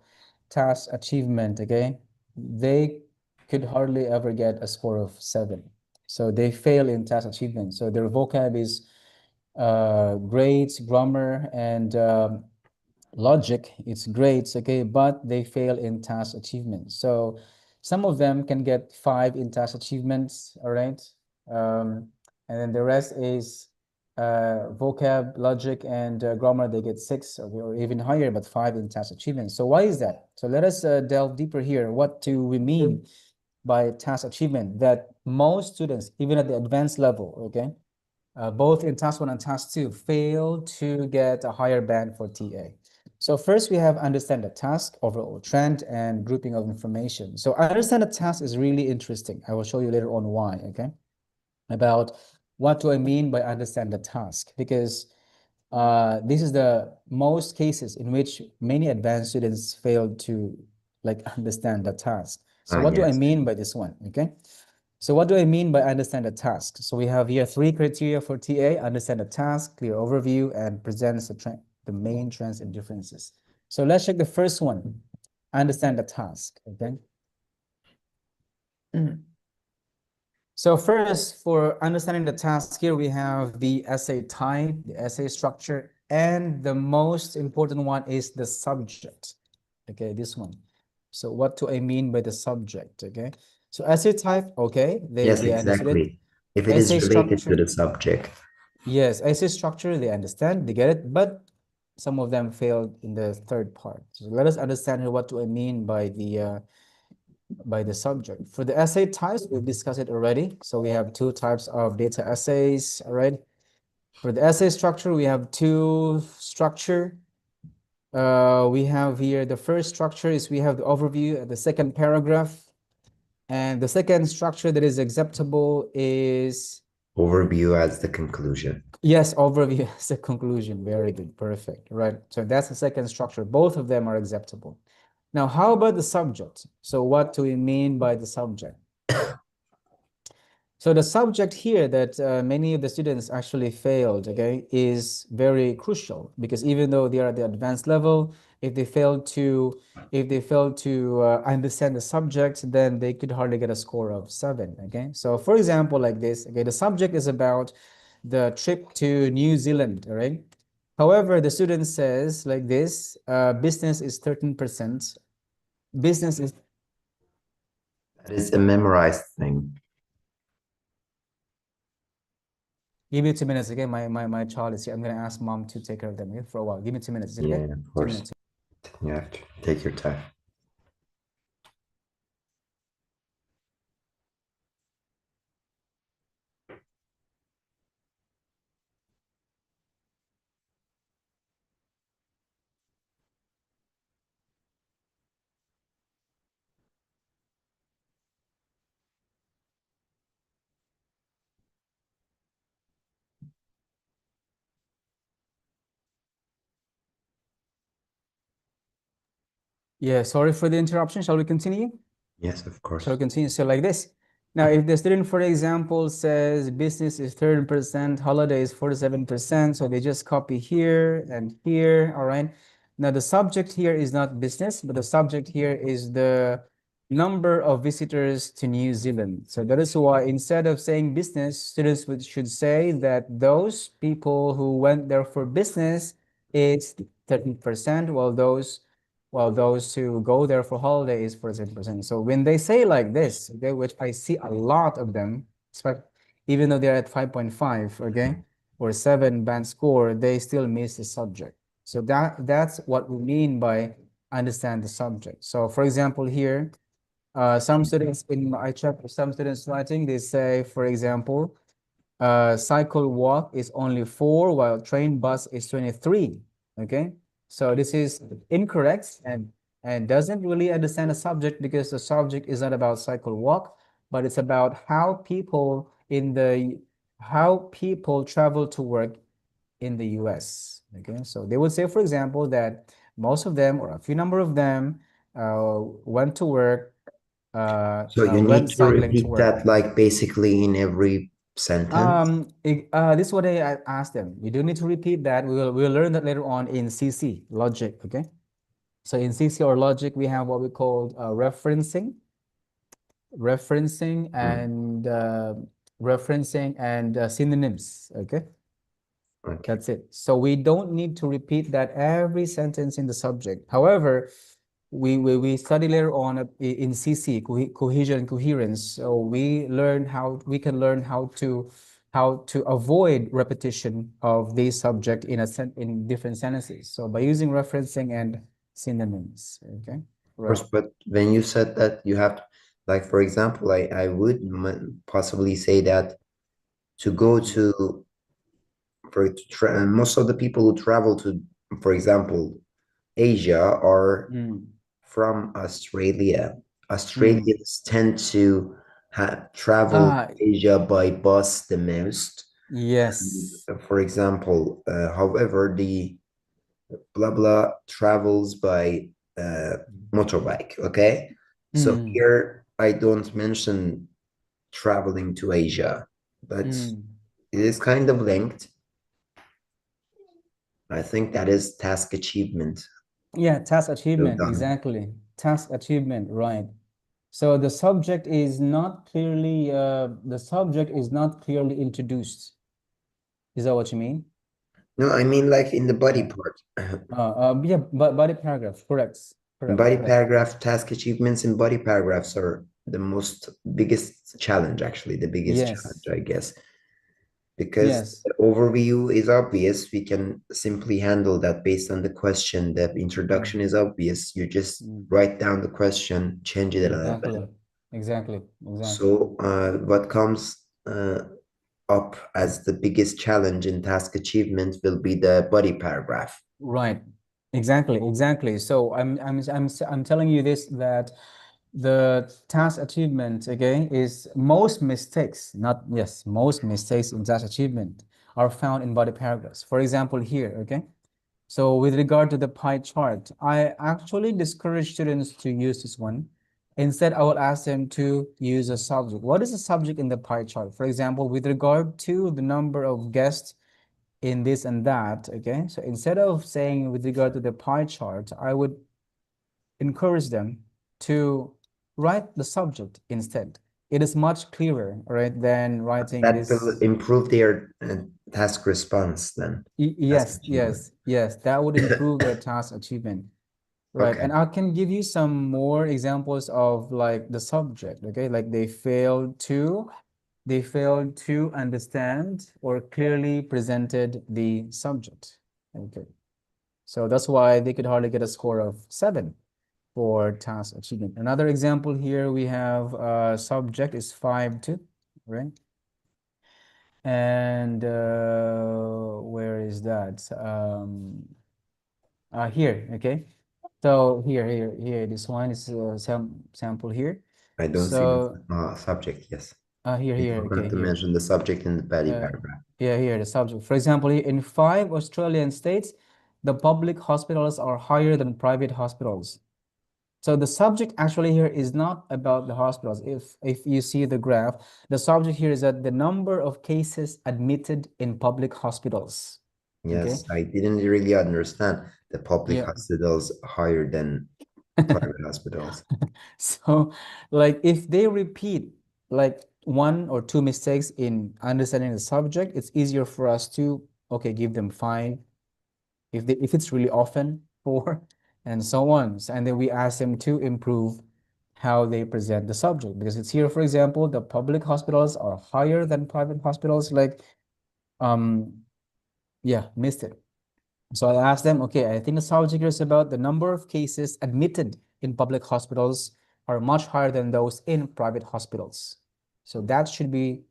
task achievement, okay, they could hardly ever get a score of 7. So they fail in task achievement. So their vocab is great, grammar and logic, it's great, okay, but they fail in task achievement. So some of them can get 5 in task achievements, all right? And then the rest is vocab, logic, and grammar, they get 6 or even higher, but 5 in task achievement. So why is that? So let us delve deeper here. What do we mean by task achievement? That most students, even at the advanced level, okay, both in task 1 and task 2, fail to get a higher band for TA. So first we have understand the task, overall trend, and grouping of information. So understand the task is really interesting. I will show you later on why, okay? About what do I mean by understand the task? Because this is the most cases in which many advanced students fail to like understand the task. So what do I Yes. mean by this one, okay? So what do I mean by understand the task? So we have here 3 criteria for TA: understand the task, clear overview, and presents the main trends and differences. So let's check the first one, understand the task, okay? So first, for understanding the task here, we have the essay type, the essay structure, and the most important one is the subject, okay, this one. So what do I mean by the subject, okay? So essay type, okay, they understood it. Exactly. If it Essay is related structure, to the subject. yes, essay structure, they understand, they get it, but some of them failed in the third part. So let us understand here, what do I mean by the subject. For the essay types, we've discussed it already. So we have 2 types of data essays, all right? For the essay structure, we have 2 structure. We have here, the first structure is we have the overview at the second paragraph. And the second structure that is acceptable is Overview as the conclusion. yes, overview as the conclusion. Very good, perfect, right? So that's the second structure. Both of them are acceptable. Now, how about the subject? So what do we mean by the subject? So the subject here that many of the students actually failed, okay, is very crucial, because even though they are at the advanced level, if they fail to understand the subject, then they could hardly get a score of 7, okay? So for example, like this, okay, the subject is about the trip to New Zealand, all right? However, the student says like this, business is 13%. Business is That is a memorized thing. Give me 2 minutes, okay? My child is here. I'm gonna ask mom to take care of them, okay, for a while. Give me 2 minutes, is it okay? Yeah, of 2 course. minutes. You have to take your time. Yeah, sorry for the interruption. Shall we continue? Yes, of course. Shall we continue? So like this. Now, if the student, for example, says business is 30%, holiday is 47%, so they just copy here and here, all right? Now, the subject here is not business, but the subject here is the number of visitors to New Zealand. So that is why instead of saying business, students should say that those people who went there for business is 30%, while those who go there for holiday is 47%. So when they say like this, okay, which I see a lot of them, even though they're at 5.5, okay, or 7 band score, they still miss the subject. So that's what we mean by understand the subject. So for example, here, some students I checked with some students writing, they say, for example, cycle walk is only 4, while train bus is 23. Okay, so this is incorrect and doesn't really understand the subject, because the subject is not about cycle walk, but it's about how people travel to work in the US. Okay, so they would say, for example, that most of them, or a few number of them, went to work, So you went need to cycling to repeat work. that like basically in every sentence. This is what I asked them. You don't need to repeat that. We'll learn that later on in CC, logic, okay? So in CC or logic, we have what we call referencing and synonyms, okay? Okay. That's it. So we don't need to repeat that every sentence in the subject. However, we study later on in CC, cohesion and coherence. So we can learn how to avoid repetition of this subject in different sentences. So by using referencing and synonyms, okay? Of course, but when you said that you have, like, for example, I would possibly say that to go to, most of the people who travel to, for example, Asia are from Australia. Australians tend to travel to Asia by bus the most. Yes. For example, however, the blah blah travels by motorbike. Okay, so here I don't mention traveling to Asia, but it is kind of linked. I think that is task achievement. Yeah, task achievement, done. exactly. Task achievement, right. So the subject is not clearly introduced. Is that what you mean? No, I mean like in the body part. Yeah, but body paragraph, correct. Body paragraph, task achievements in body paragraphs are the biggest challenge, actually, the biggest challenge, I guess. Because the overview is obvious, we can simply handle that based on the question. The introduction is obvious. You just write down the question, change it a little bit. Exactly. So what comes up as the biggest challenge in task achievement will be the body paragraph. Right. Exactly. So I'm telling you this, that the task achievement, okay, is most mistakes in task achievement are found in body paragraphs. For example, here, okay. So with regard to the pie chart, I actually discourage students to use this one. Instead, I will ask them to use a subject. What is the subject in the pie chart? For example, with regard to the number of guests in this and that, okay? So instead of saying with regard to the pie chart, I would encourage them to write the subject instead. It is much clearer, right, than writing that this. will improve their task response then. Yes, that would improve their task achievement. Right, Okay. and I can give you some more examples of like the subject, okay? Like they failed to understand or clearly presented the subject, okay? So that's why they could hardly get a score of 7 for task achievement. Another example here, we have subject is 5-2, right? And where is that? Here, okay? So here, this one is sample here. I don't see the subject, yes. Here, You okay, forgot to here. mention the subject in the body paragraph. Yeah, here, the subject. For example, in 5 Australian states, the public hospitals are higher than private hospitals. So the subject actually here is not about the hospitals. If you see the graph, the subject here is that the number of cases admitted in public hospitals. Yes, okay? I didn't really understand the public Yeah. hospitals higher than private hospitals. So, like, if they repeat like 1 or 2 mistakes in understanding the subject, it's easier for us to, okay, give them 5. If it's really often, 4, and so on. And then we ask them to improve how they present the subject. Because it's here, for example, the public hospitals are higher than private hospitals. Like, yeah, missed it. So I asked them, okay, I think the subject is about the number of cases admitted in public hospitals are much higher than those in private hospitals. So that should be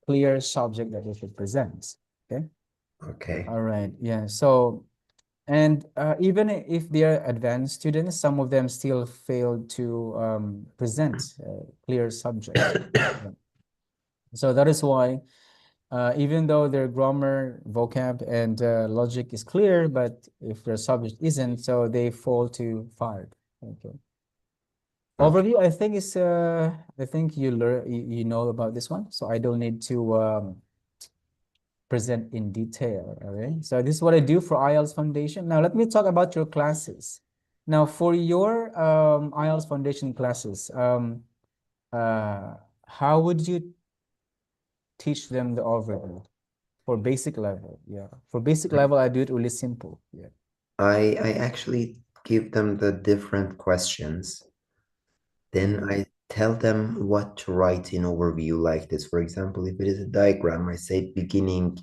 clear subject that they should present. Okay. Okay. All right. Yeah. So, and even if they're advanced students, some of them still fail to present clear subject. So that is why even though their grammar, vocab, and logic is clear, but if their subject isn't, so they fall to 5. Okay. Overview, I think is I think you know about this one, so I don't need to present in detail. All right. So this is what I do for IELTS Foundation. Now let me talk about your classes. Now for your IELTS Foundation classes, how would you teach them the overview for basic level? Yeah, for basic level, I do it really simple. Yeah. I actually give them the different questions. Then I tell them what to write in overview like this. For example, if it is a diagram, I say beginning,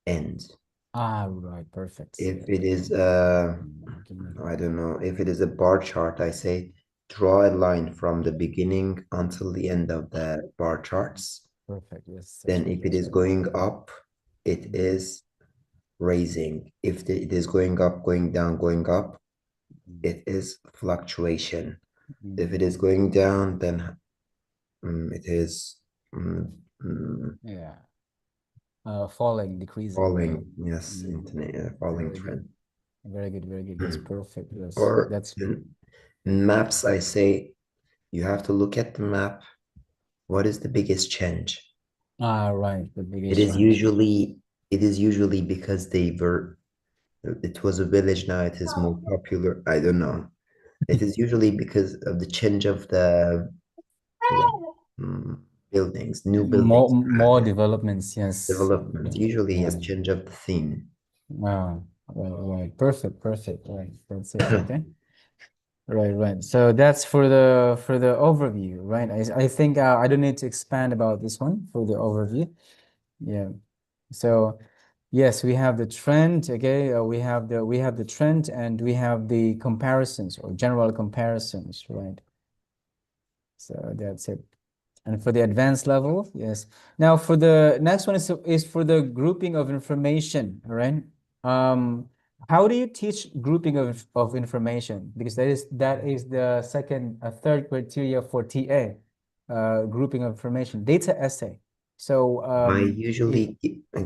end. Ah, right, perfect. If Yeah. it is I don't know, if it is a bar chart, I say draw a line from the beginning until the end of the bar charts. Perfect. Yes. Then if it is going up, it is raising. If it is going up, going down, going up, it is fluctuation. If it is going down, then it is yeah, falling, decreasing. falling. Yes, internet falling Very trend. good. Very good, very good. That's perfect. Yes, Or that's in maps, I say you have to look at the map. What is the biggest change? right. The It biggest is challenge. usually because it was a village, now it is more popular. I don't know. It is usually because of the change of the buildings, new buildings More added, developments. Yes. development. Usually Yeah. yes, change of the theme. Right, right. Perfect, perfect. Right. That's it. Okay. Right. So that's for the overview, right? I think I don't need to expand about this one for the overview. Yeah. So yes, we have the trend. Okay, we have the trend, and we have the comparisons or general comparisons, right? So that's it. And for the advanced level, yes. Now for the next one is for the grouping of information, all right? How do you teach grouping of information? Because that is the third criteria for TA, grouping of information, data essay. So I usually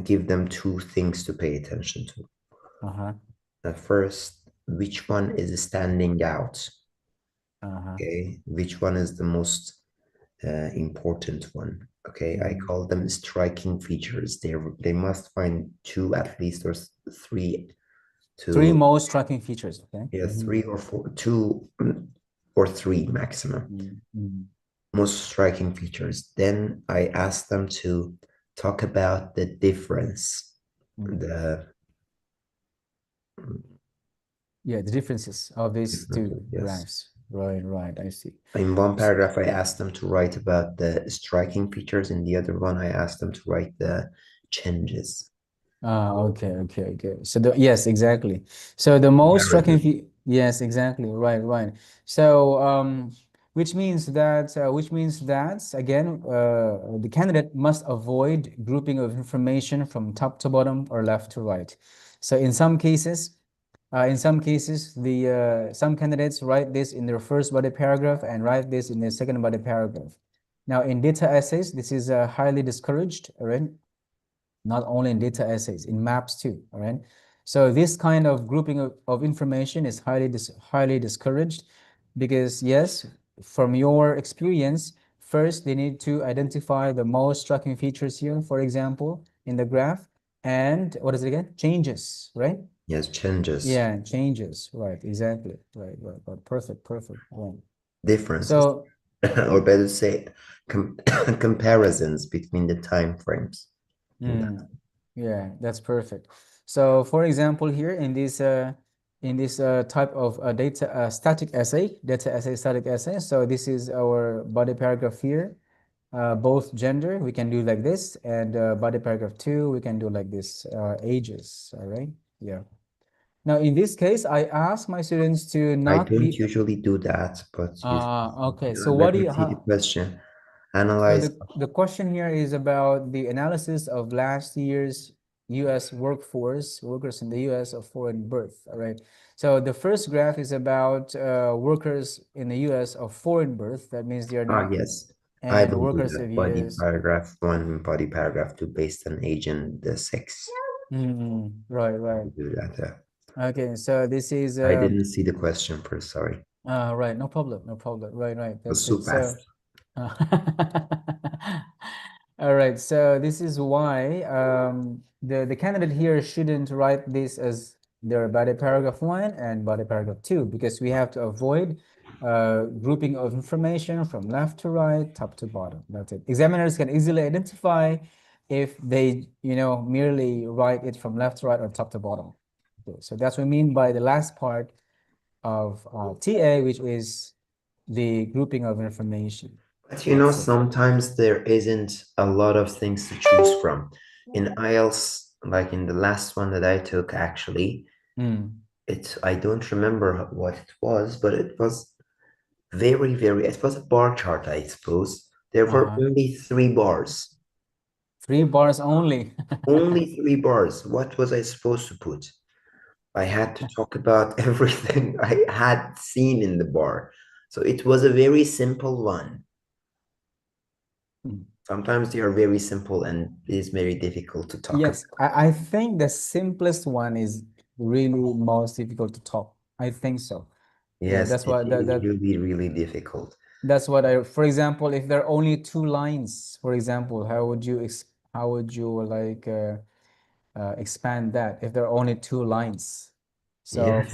give them two things to pay attention to. First, which one is standing out? Okay, which one is the most important one? Okay, I call them striking features. They must find two at least, or three to three most striking features. Okay. yeah, 3 or 4, 2 or 3 maximum. Most striking features. Then I ask them to talk about the difference, the the differences of these two yes. graphs. Right. I see. In one paragraph, I asked them to write about the striking features. In the other one, I asked them to write the changes. Okay. So yes, exactly. So the most striking yes, exactly. Right. So which means that again, the candidate must avoid grouping of information from top to bottom or left to right. So in some cases, the some candidates write this in their first body paragraph and write this in their second body paragraph. Now in data essays, this is highly discouraged, all right? Not only in data essays, in maps too, all right? So this kind of grouping of information is highly discouraged because yes, from your experience, first they need to identify the most striking features here, for example, in the graph, and what is it again? Changes, right? Yes, changes. Yeah, changes, right, exactly, right. Perfect, right. Differences. So, or better say, comparisons between the time frames. yeah, that's perfect. So, for example, here in this type of data static essay, static essay. So this is our body paragraph here. Both gender, we can do like this, and body paragraph 2, we can do like this. Ages, all right? Yeah. Now, in this case, I ask my students to I not don't be. usually do that, but Okay. So what let do me you? see the question. So Analyze. the question here is about the analysis of last year's U.S. workers in the U.S. of foreign birth. All right. So the first graph is about workers in the U.S. of foreign birth. That means they are not. Yes. I and will do workers that. if Body yes. paragraph 1, body paragraph 2, based on age and the sex. Right, right. I'll do that. Okay, so this is I didn't see the question first, sorry. right, no problem, no problem. Right, right. It was That's so it. So fast. all right, so this is why the candidate here shouldn't write this as their body paragraph 1 and body paragraph 2, because we have to avoid grouping of information from left to right, top to bottom. That's it. Examiners can easily identify if they, merely write it from left to right or top to bottom. Okay, so that's what we mean by the last part of TA, which is the grouping of information. But sometimes there isn't a lot of things to choose from. In IELTS, like in the last one that I took, actually, I don't remember what it was, but it was it was a bar chart, I suppose. There were only 3 bars. 3 bars only. Only 3 bars. What was I supposed to put? I had to talk about everything I had seen in the bar. So it was a very simple one. Sometimes they are very simple and it is very difficult to talk Yes, about. I think the simplest one is really most difficult to talk. I think so. Yes, that's why it is really, really difficult. That's what for example, if there are only 2 lines, for example, how would you like expand that if there are only 2 lines? So Yes.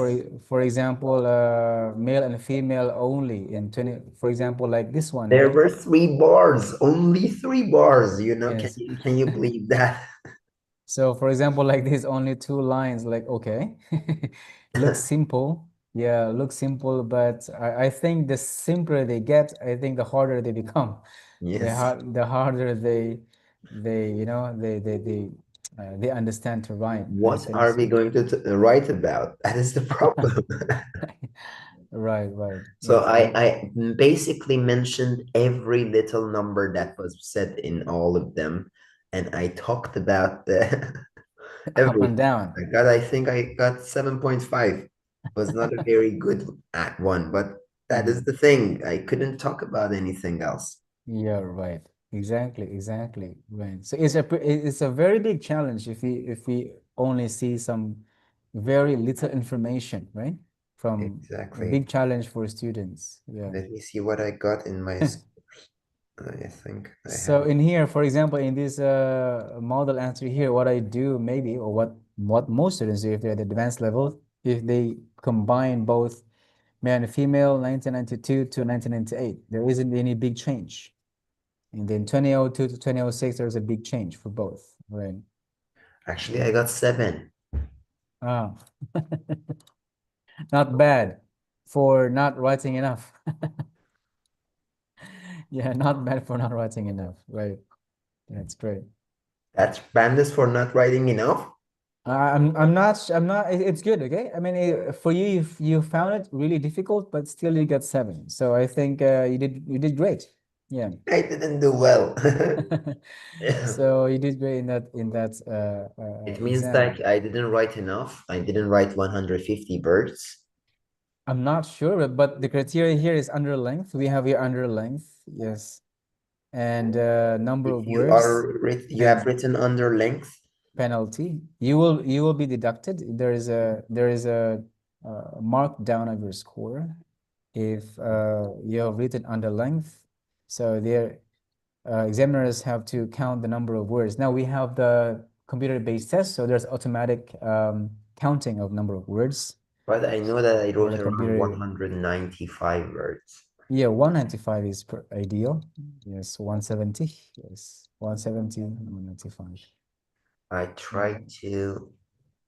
for example, male and female only in 20, for example, like this one, There right? were 3 bars, only 3 bars, Yes. can you believe that? So for example, like this, only 2 lines, like, okay, looks simple. Yeah, looks simple, but I think the simpler they get, I think the harder they become. Yes. The harder they they understand to write. I What think are so. we going to write about? That is the problem. Right, right. So Yes, I basically mentioned every little number that was said in all of them, and I talked about the up and everything. down. I think I got 7.5. Was not a very good at one, but that is the thing. I couldn't talk about anything else. Yeah, right. Exactly. Right. So it's a very big challenge if we only see some very little information, right? From a Exactly. big challenge for students. Yeah. Let me see what I got in my scores. I think I So have. in here, for example, in this model answer here, what I do maybe, or what most students do if they're at the advanced level, if they combine both male and female, 1992 to 1998, there isn't any big change. And then 2002 to 2006, there's a big change for both, right? Actually, I got 7. Ah, not bad for not writing enough. Yeah, not bad for not writing enough, right? That's great. That's bandits for not writing enough. I'm not, it's good, okay? I mean, for you, if you found it really difficult, but still you got 7. So I think you did great. Yeah. I didn't do well. So you did great in that It means exam. that I didn't write enough. I didn't write 150 words. I'm not sure, but the criteria here is under length. We have here under length, yes, and number of You words. you have written under length. Penalty. You will be deducted. There is a mark down of your score if you have written under length. So there, examiners have to count the number of words. Now we have the computer-based test, so there's automatic counting of number of words. But I know that I wrote the around computer- 195 words. Yeah, 195 is ideal. Yes, 170. Yes, 170, 195. I tried to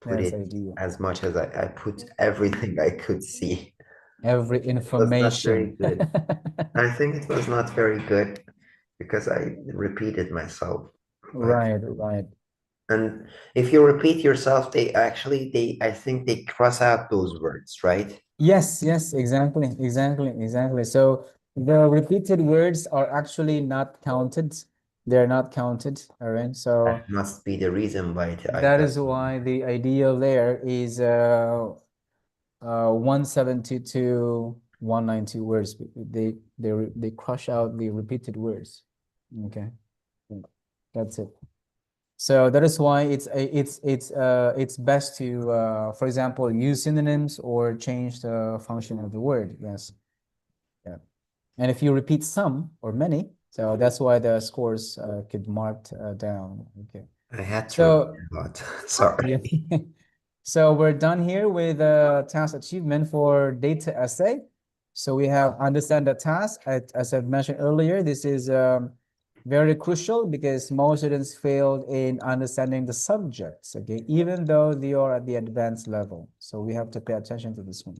put That's it ideal. as much as I put everything I could see. Every It was not very information. good. I think it was not very good because I repeated myself. Right. And if you repeat yourself, I think they cross out those words, right? Yes, exactly. So the repeated words are actually not counted. They're not counted, all right? So That must be the reason why that is why the ideal there is 170 to 192 words. They crush out the repeated words. Okay, that's it. So that is why it's best to for example, use synonyms or change the function of the word. Yes. Yeah. And if you repeat some or many, so that's why the scores could marked down. Okay. I had to So repeat a lot. Sorry. yeah. So we're done here with task achievement for data essay. So we have understand the task. As I've mentioned earlier, this is very crucial because most students failed in understanding the subjects, okay, even though they are at the advanced level. So we have to pay attention to this one.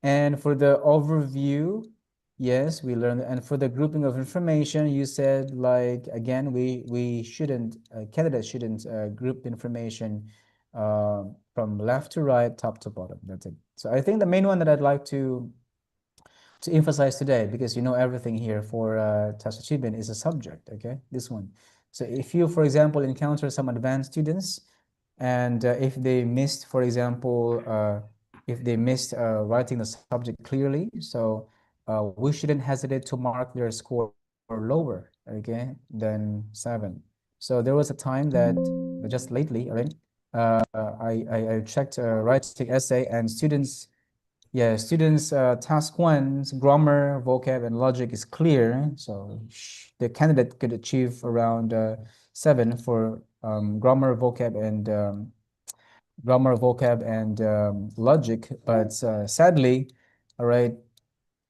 And for the overview, yes, we learned. And for the grouping of information, you said, like, again, we shouldn't, candidates shouldn't group information from left to right, top to bottom. That's it. So I think the main one that I'd like to emphasize today, because you know everything here for task achievement, is a subject, okay? This one. So if you, for example, encounter some advanced students, and if they missed, for example, if they missed writing the subject clearly, so we shouldn't hesitate to mark their score lower, okay, than 7. So there was a time that just lately, right? I checked writing essay, and students task 1's grammar, vocab, and logic is clear. So the candidate could achieve around 7 for grammar, vocab, and logic. But sadly, all right,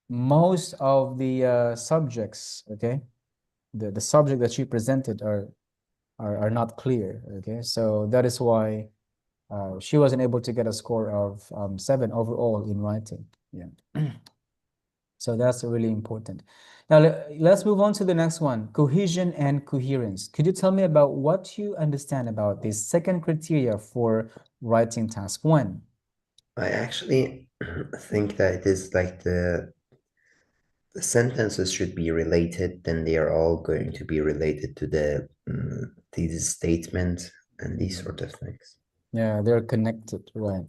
most of the subjects, okay, the subject that she presented are not clear. Okay, so that is why she wasn't able to get a score of 7 overall in writing. Yeah. So that's really important. Now let's move on to the next one, cohesion and coherence. Could you tell me about what you understand about the second criteria for writing task 1? I actually think that it is like the sentences should be related, then they are all going to be related to the these statements and these sort of things. Yeah, they're connected, right?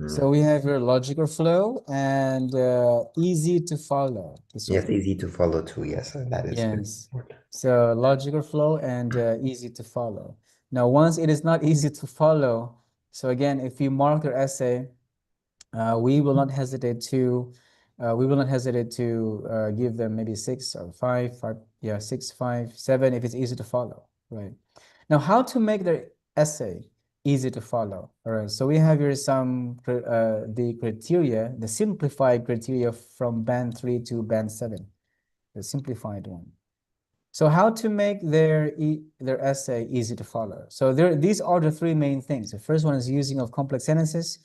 So we have your logical flow and easy to follow. Yes, easy to follow too. Yes, that is very Yes. important. So logical flow and easy to follow. Now, once it is not easy to follow, so again, if you mark your essay, we will not hesitate to give them maybe 6 or 5, 6, 5, 7 if it's easy to follow, right? Now, how to make the essay easy to follow? All right, so we have here some the criteria, the simplified criteria from band 3 to band 7, the simplified one. So how to make their essay easy to follow? So these are the 3 main things. The first one is using of complex sentences,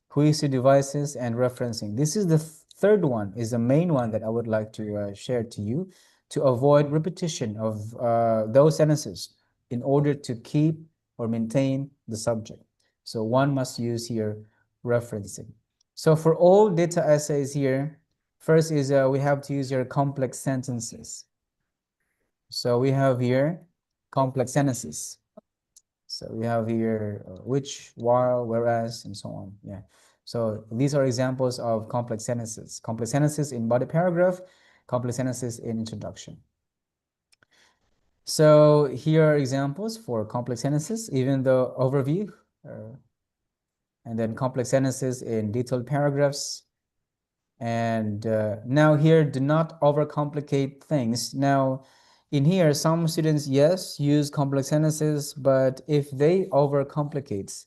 cohesive devices, and referencing. This is the third one, is the main one that I would like to share to you, to avoid repetition of those sentences in order to keep or maintain the subject. So one must use here referencing. So for all data essays here, first is we have to use your complex sentences. So we have here complex sentences. So we have here which, while, whereas, and so on. Yeah. So these are examples of complex sentences. Complex sentences in body paragraph, complex sentences in introduction. So here are examples for complex sentences, even the overview, and then complex sentences in detailed paragraphs. And now here, do not overcomplicate things. Now, in here, some students, yes, use complex sentences, but if they overcomplicate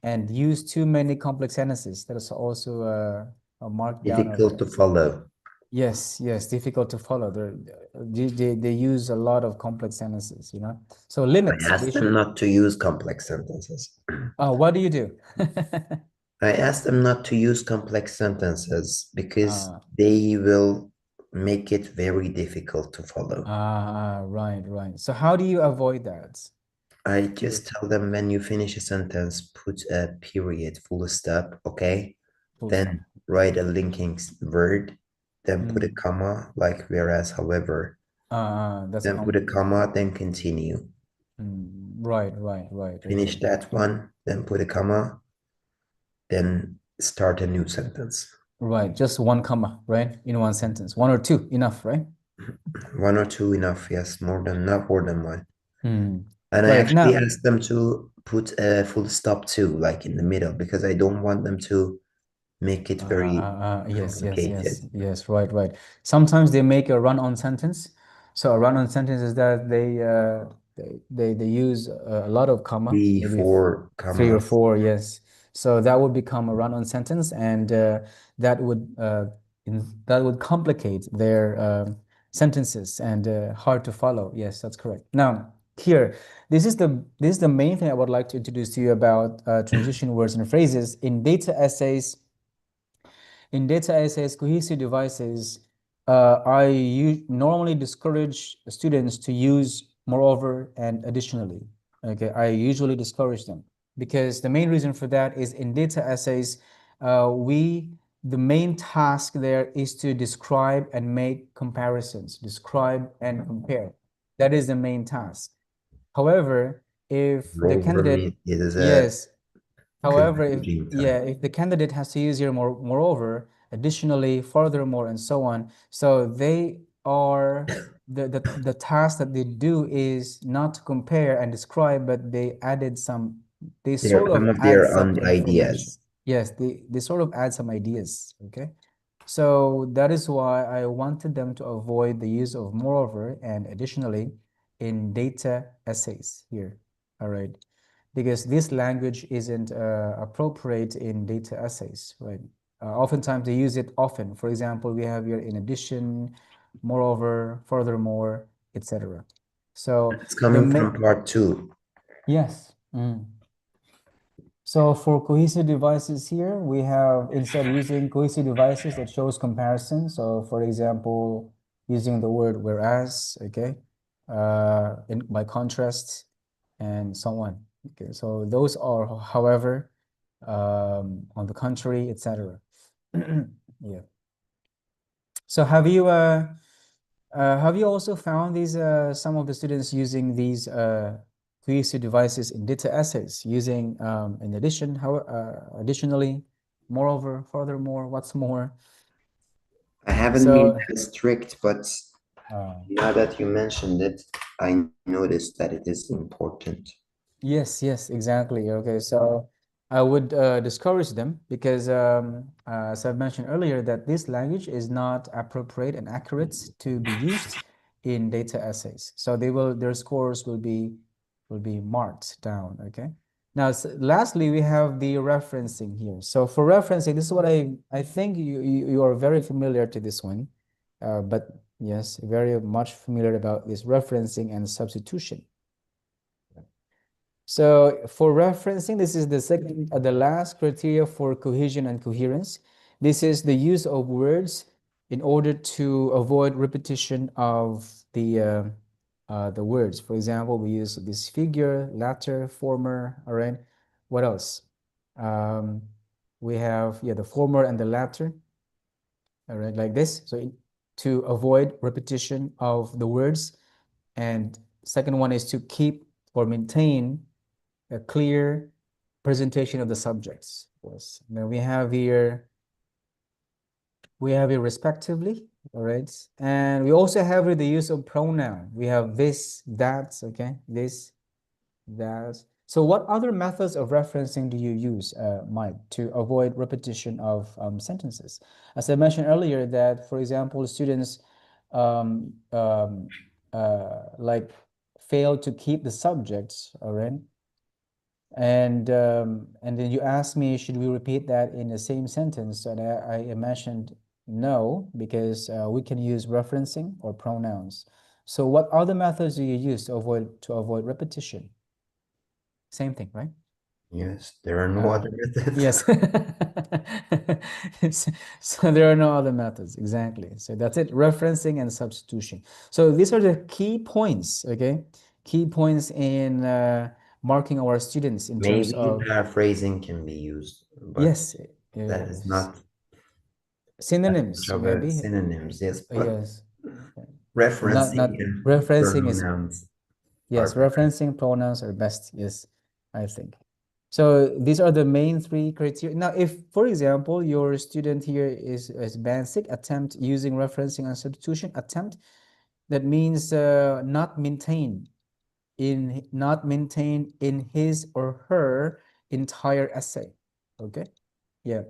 and use too many complex sentences, that is also a markdown. Difficult to follow. Yes, difficult to follow. They use a lot of complex sentences, you know. So limits. I asked them not to use complex sentences. What do you do? I asked them not to use complex sentences because they will make it very difficult to follow. Right. So how do you avoid that? I just tell them, when you finish a sentence, put a period, full stop, okay? Then write a linking word, then put a comma, like whereas, however. Then put a comma, then continue. Right. Finish that one, then put a comma, then start a new sentence. Right, just one comma, right? In one sentence. One or two, enough, right? One or two enough, yes, not more than one. And I Right actually now, asked them to put a full stop too, like in the middle, because I don't want them to make it very complicated. yes, right. Sometimes they make a run-on sentence. So a run-on sentence is that they use a lot of comma, 3, maybe 4 3 or commas. 4, yes. So that would become a run-on sentence, and that would complicate their sentences and hard to follow. Yes, that's correct. Now, here, this is the main thing I would like to introduce to you about transition words and phrases in data essays. In data essays, cohesive devices, I normally discourage students to use moreover and additionally. Okay, I usually discourage them because the main reason for that is in data essays, the main task there is to describe and make comparisons, describe and compare. That is the main task. However, if the candidate, It is a yes, however, confusing term. if the candidate has to use here moreover, additionally, furthermore, and so on, so they are the task that they do is not to compare and describe, but they sort Come of up add their some own information. ideas. Yes, they sort of add some ideas. Okay, so that is why I wanted them to avoid the use of moreover and additionally in data essays here. All right, because this language isn't appropriate in data essays, right? Oftentimes they use it often. For example, we have here in addition, moreover, furthermore, etc. So It's coming from part 2. yes. So for cohesive devices here, we have instead using cohesive devices that shows comparison. So for example, using the word whereas, okay, by contrast, and so on. Okay, so those are, however, on the contrary, etc. Yeah. So have you also found these some of the students using these cohesive devices in data essays using in addition, additionally, moreover, furthermore, what's more? I haven't been that strict, but now that you mentioned it, I noticed that it is important. Yes, exactly. Okay, so I would discourage them because, as I've mentioned earlier, that this language is not appropriate and accurate to be used in data essays. So their scores will be marked down. Okay. Now, lastly, we have the referencing here. So for referencing, this is what I think you are very familiar to this one, but yes, very much familiar about this referencing and substitution. So for referencing, this is the last criteria for cohesion and coherence. This is the use of words in order to avoid repetition of the words. For example, we use this figure, latter, former, all right? What else? We have, the former and the latter, all right, like this. So to avoid repetition of the words. And second one is to keep or maintain a clear presentation of the subjects. Yes. Now we have here respectively, all right? And we also have here the use of pronoun. We have this, that, okay? This, that. So what other methods of referencing do you use, Mike, to avoid repetition of sentences? As I mentioned earlier that, for example, students like fail to keep the subjects, all right? And then you asked me, should we repeat that in the same sentence? And I mentioned no, because we can use referencing or pronouns. So what other methods do you use to avoid repetition? Same thing, right? Yes, there are no other methods. Yes. So there are no other methods, exactly. So that's it, referencing and substitution. So these are the key points, okay? Key points in marking our students in terms of... Maybe paraphrasing can be used, but yes, that is not synonyms, maybe. synonyms, yes, but Yes. referencing Not and referencing is... pronouns yes, are better. referencing pronouns are best, yes, I think. So these are the main three criteria. Now, if, for example, your student here is band 6, attempt using referencing and substitution, attempt, that means not maintained in his or her entire essay. Okay, yeah,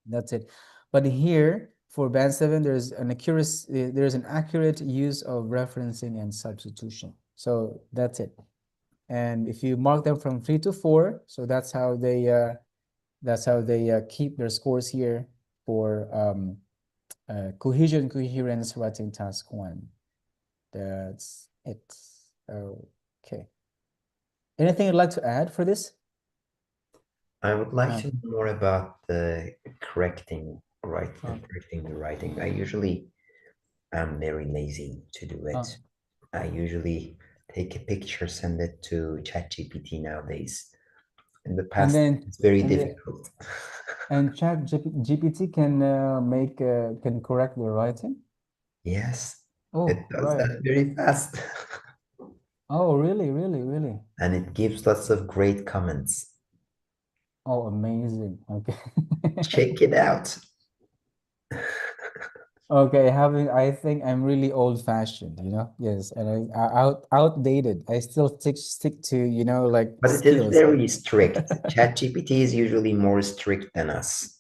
that's it. But here for band 7, there's an accurate use of referencing and substitution. So that's it. And if you mark them from 3 to 4, so that's how they keep their scores here for cohesion, coherence, writing task 1. That's it. Okay. Anything you'd like to add for this? I would like to know more about the correcting the writing. I usually am very lazy to do it. I usually take a picture, send it to ChatGPT nowadays. In the past, it's very difficult. And ChatGPT can correct the writing? Yes, Oh, it does right. that very fast. Oh, really, really, really? And it gives lots of great comments. Oh, amazing. Okay. Check it out. Okay, I think I'm really old-fashioned, you know? Yes, and outdated. I still stick to, you know, like But it is skills. very strict. ChatGPT is usually more strict than us.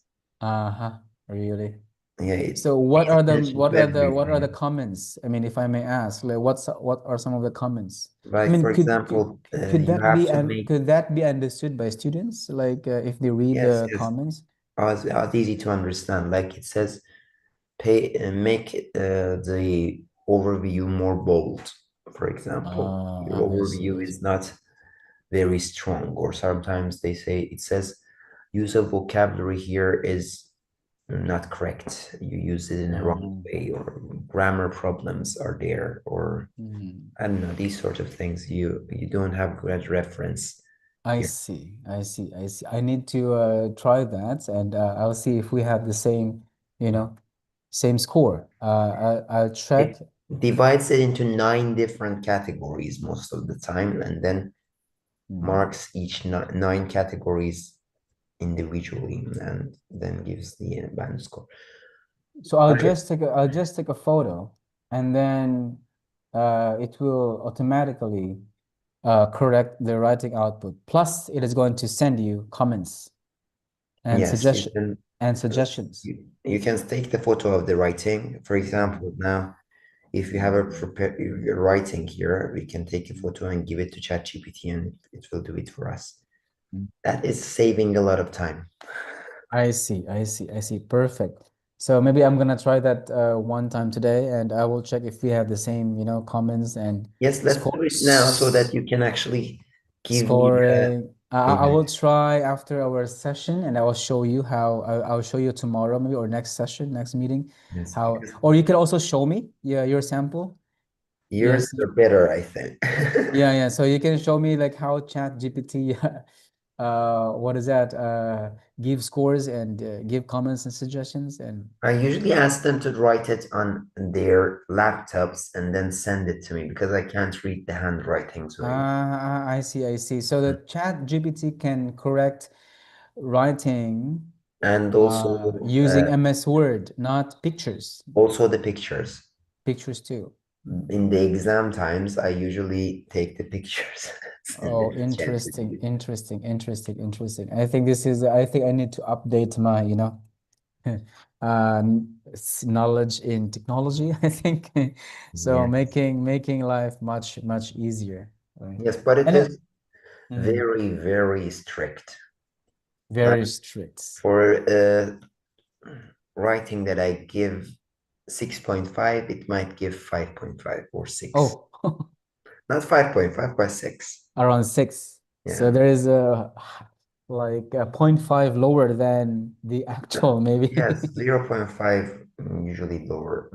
Really? Yeah. So what are the everything. comments? I mean, if I may ask, like what are some of the comments? I Like, mean, for example, could you that be have to make, could that be understood by students? Like if they read yes, the yes, comments? as easy to understand. Like it says, make the overview more bold. For example, your I see. overview is not very strong, or sometimes it says use of vocabulary here is not correct. You use it in a wrong way, or grammar problems are there, or I don't know, these sort of things. You don't have good reference I here. see. I need to try that, and I'll see if we have the same, you know, same score. I'll check. It divides it into 9 different categories most of the time, and then marks each 9 categories individually, and then gives the band score. So I'll just take a photo, and then it will automatically correct the writing output. Plus, it is going to send you comments and Yes, suggestions. you can take the photo of the writing. For example, now if you have your writing here, we can take a photo and give it to ChatGPT, and it will do it for us. That is saving a lot of time. I see. Perfect. So maybe I'm gonna try that one time today, and I will check if we have the same, you know, comments and Yes, let's do it now so that you can actually give me scoring. I will try after our session, and I will show you how. I'll show you tomorrow, maybe, or next session, next meeting. Yes, How, or you can also show me, your sample. yours Yes. are better, I think. Yeah. So you can show me like how ChatGPT, what is that? Give scores and give comments and suggestions and. I usually ask them to write it on their laptops and then send it to me because I can't read the handwriting. So I see. So the ChatGPT can correct writing and also using MS Word, not pictures. also the pictures. Pictures too. In the exam times, I usually take the pictures. Oh, interesting. I think I need to update my, you know, knowledge in technology, I think. So Yes. making life much easier. Right? Yes, but it And is very, very strict. very strict. For writing that I give 6.5, it might give 5.5 or 6. Oh, not 5.5, but 6. around 6. Yeah. So there is like a 0.5 lower than the actual, maybe. Yes, 0.5 usually lower.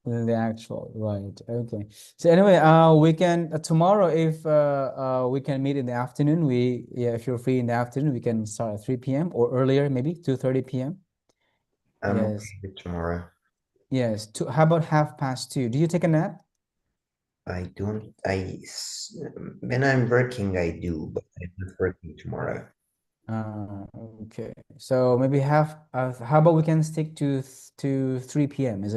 Than the actual, right? Okay. So anyway, we can tomorrow if we can meet in the afternoon. If you're free in the afternoon, we can start at 3 p.m. or earlier, maybe 2:30 p.m. I'm Yes. okay with tomorrow. Yes. How about 2:30? Do you take a nap? I don't. When I'm working, I do, but I'm not working tomorrow. Okay. So maybe how about we can stick to 3 p.m. Is it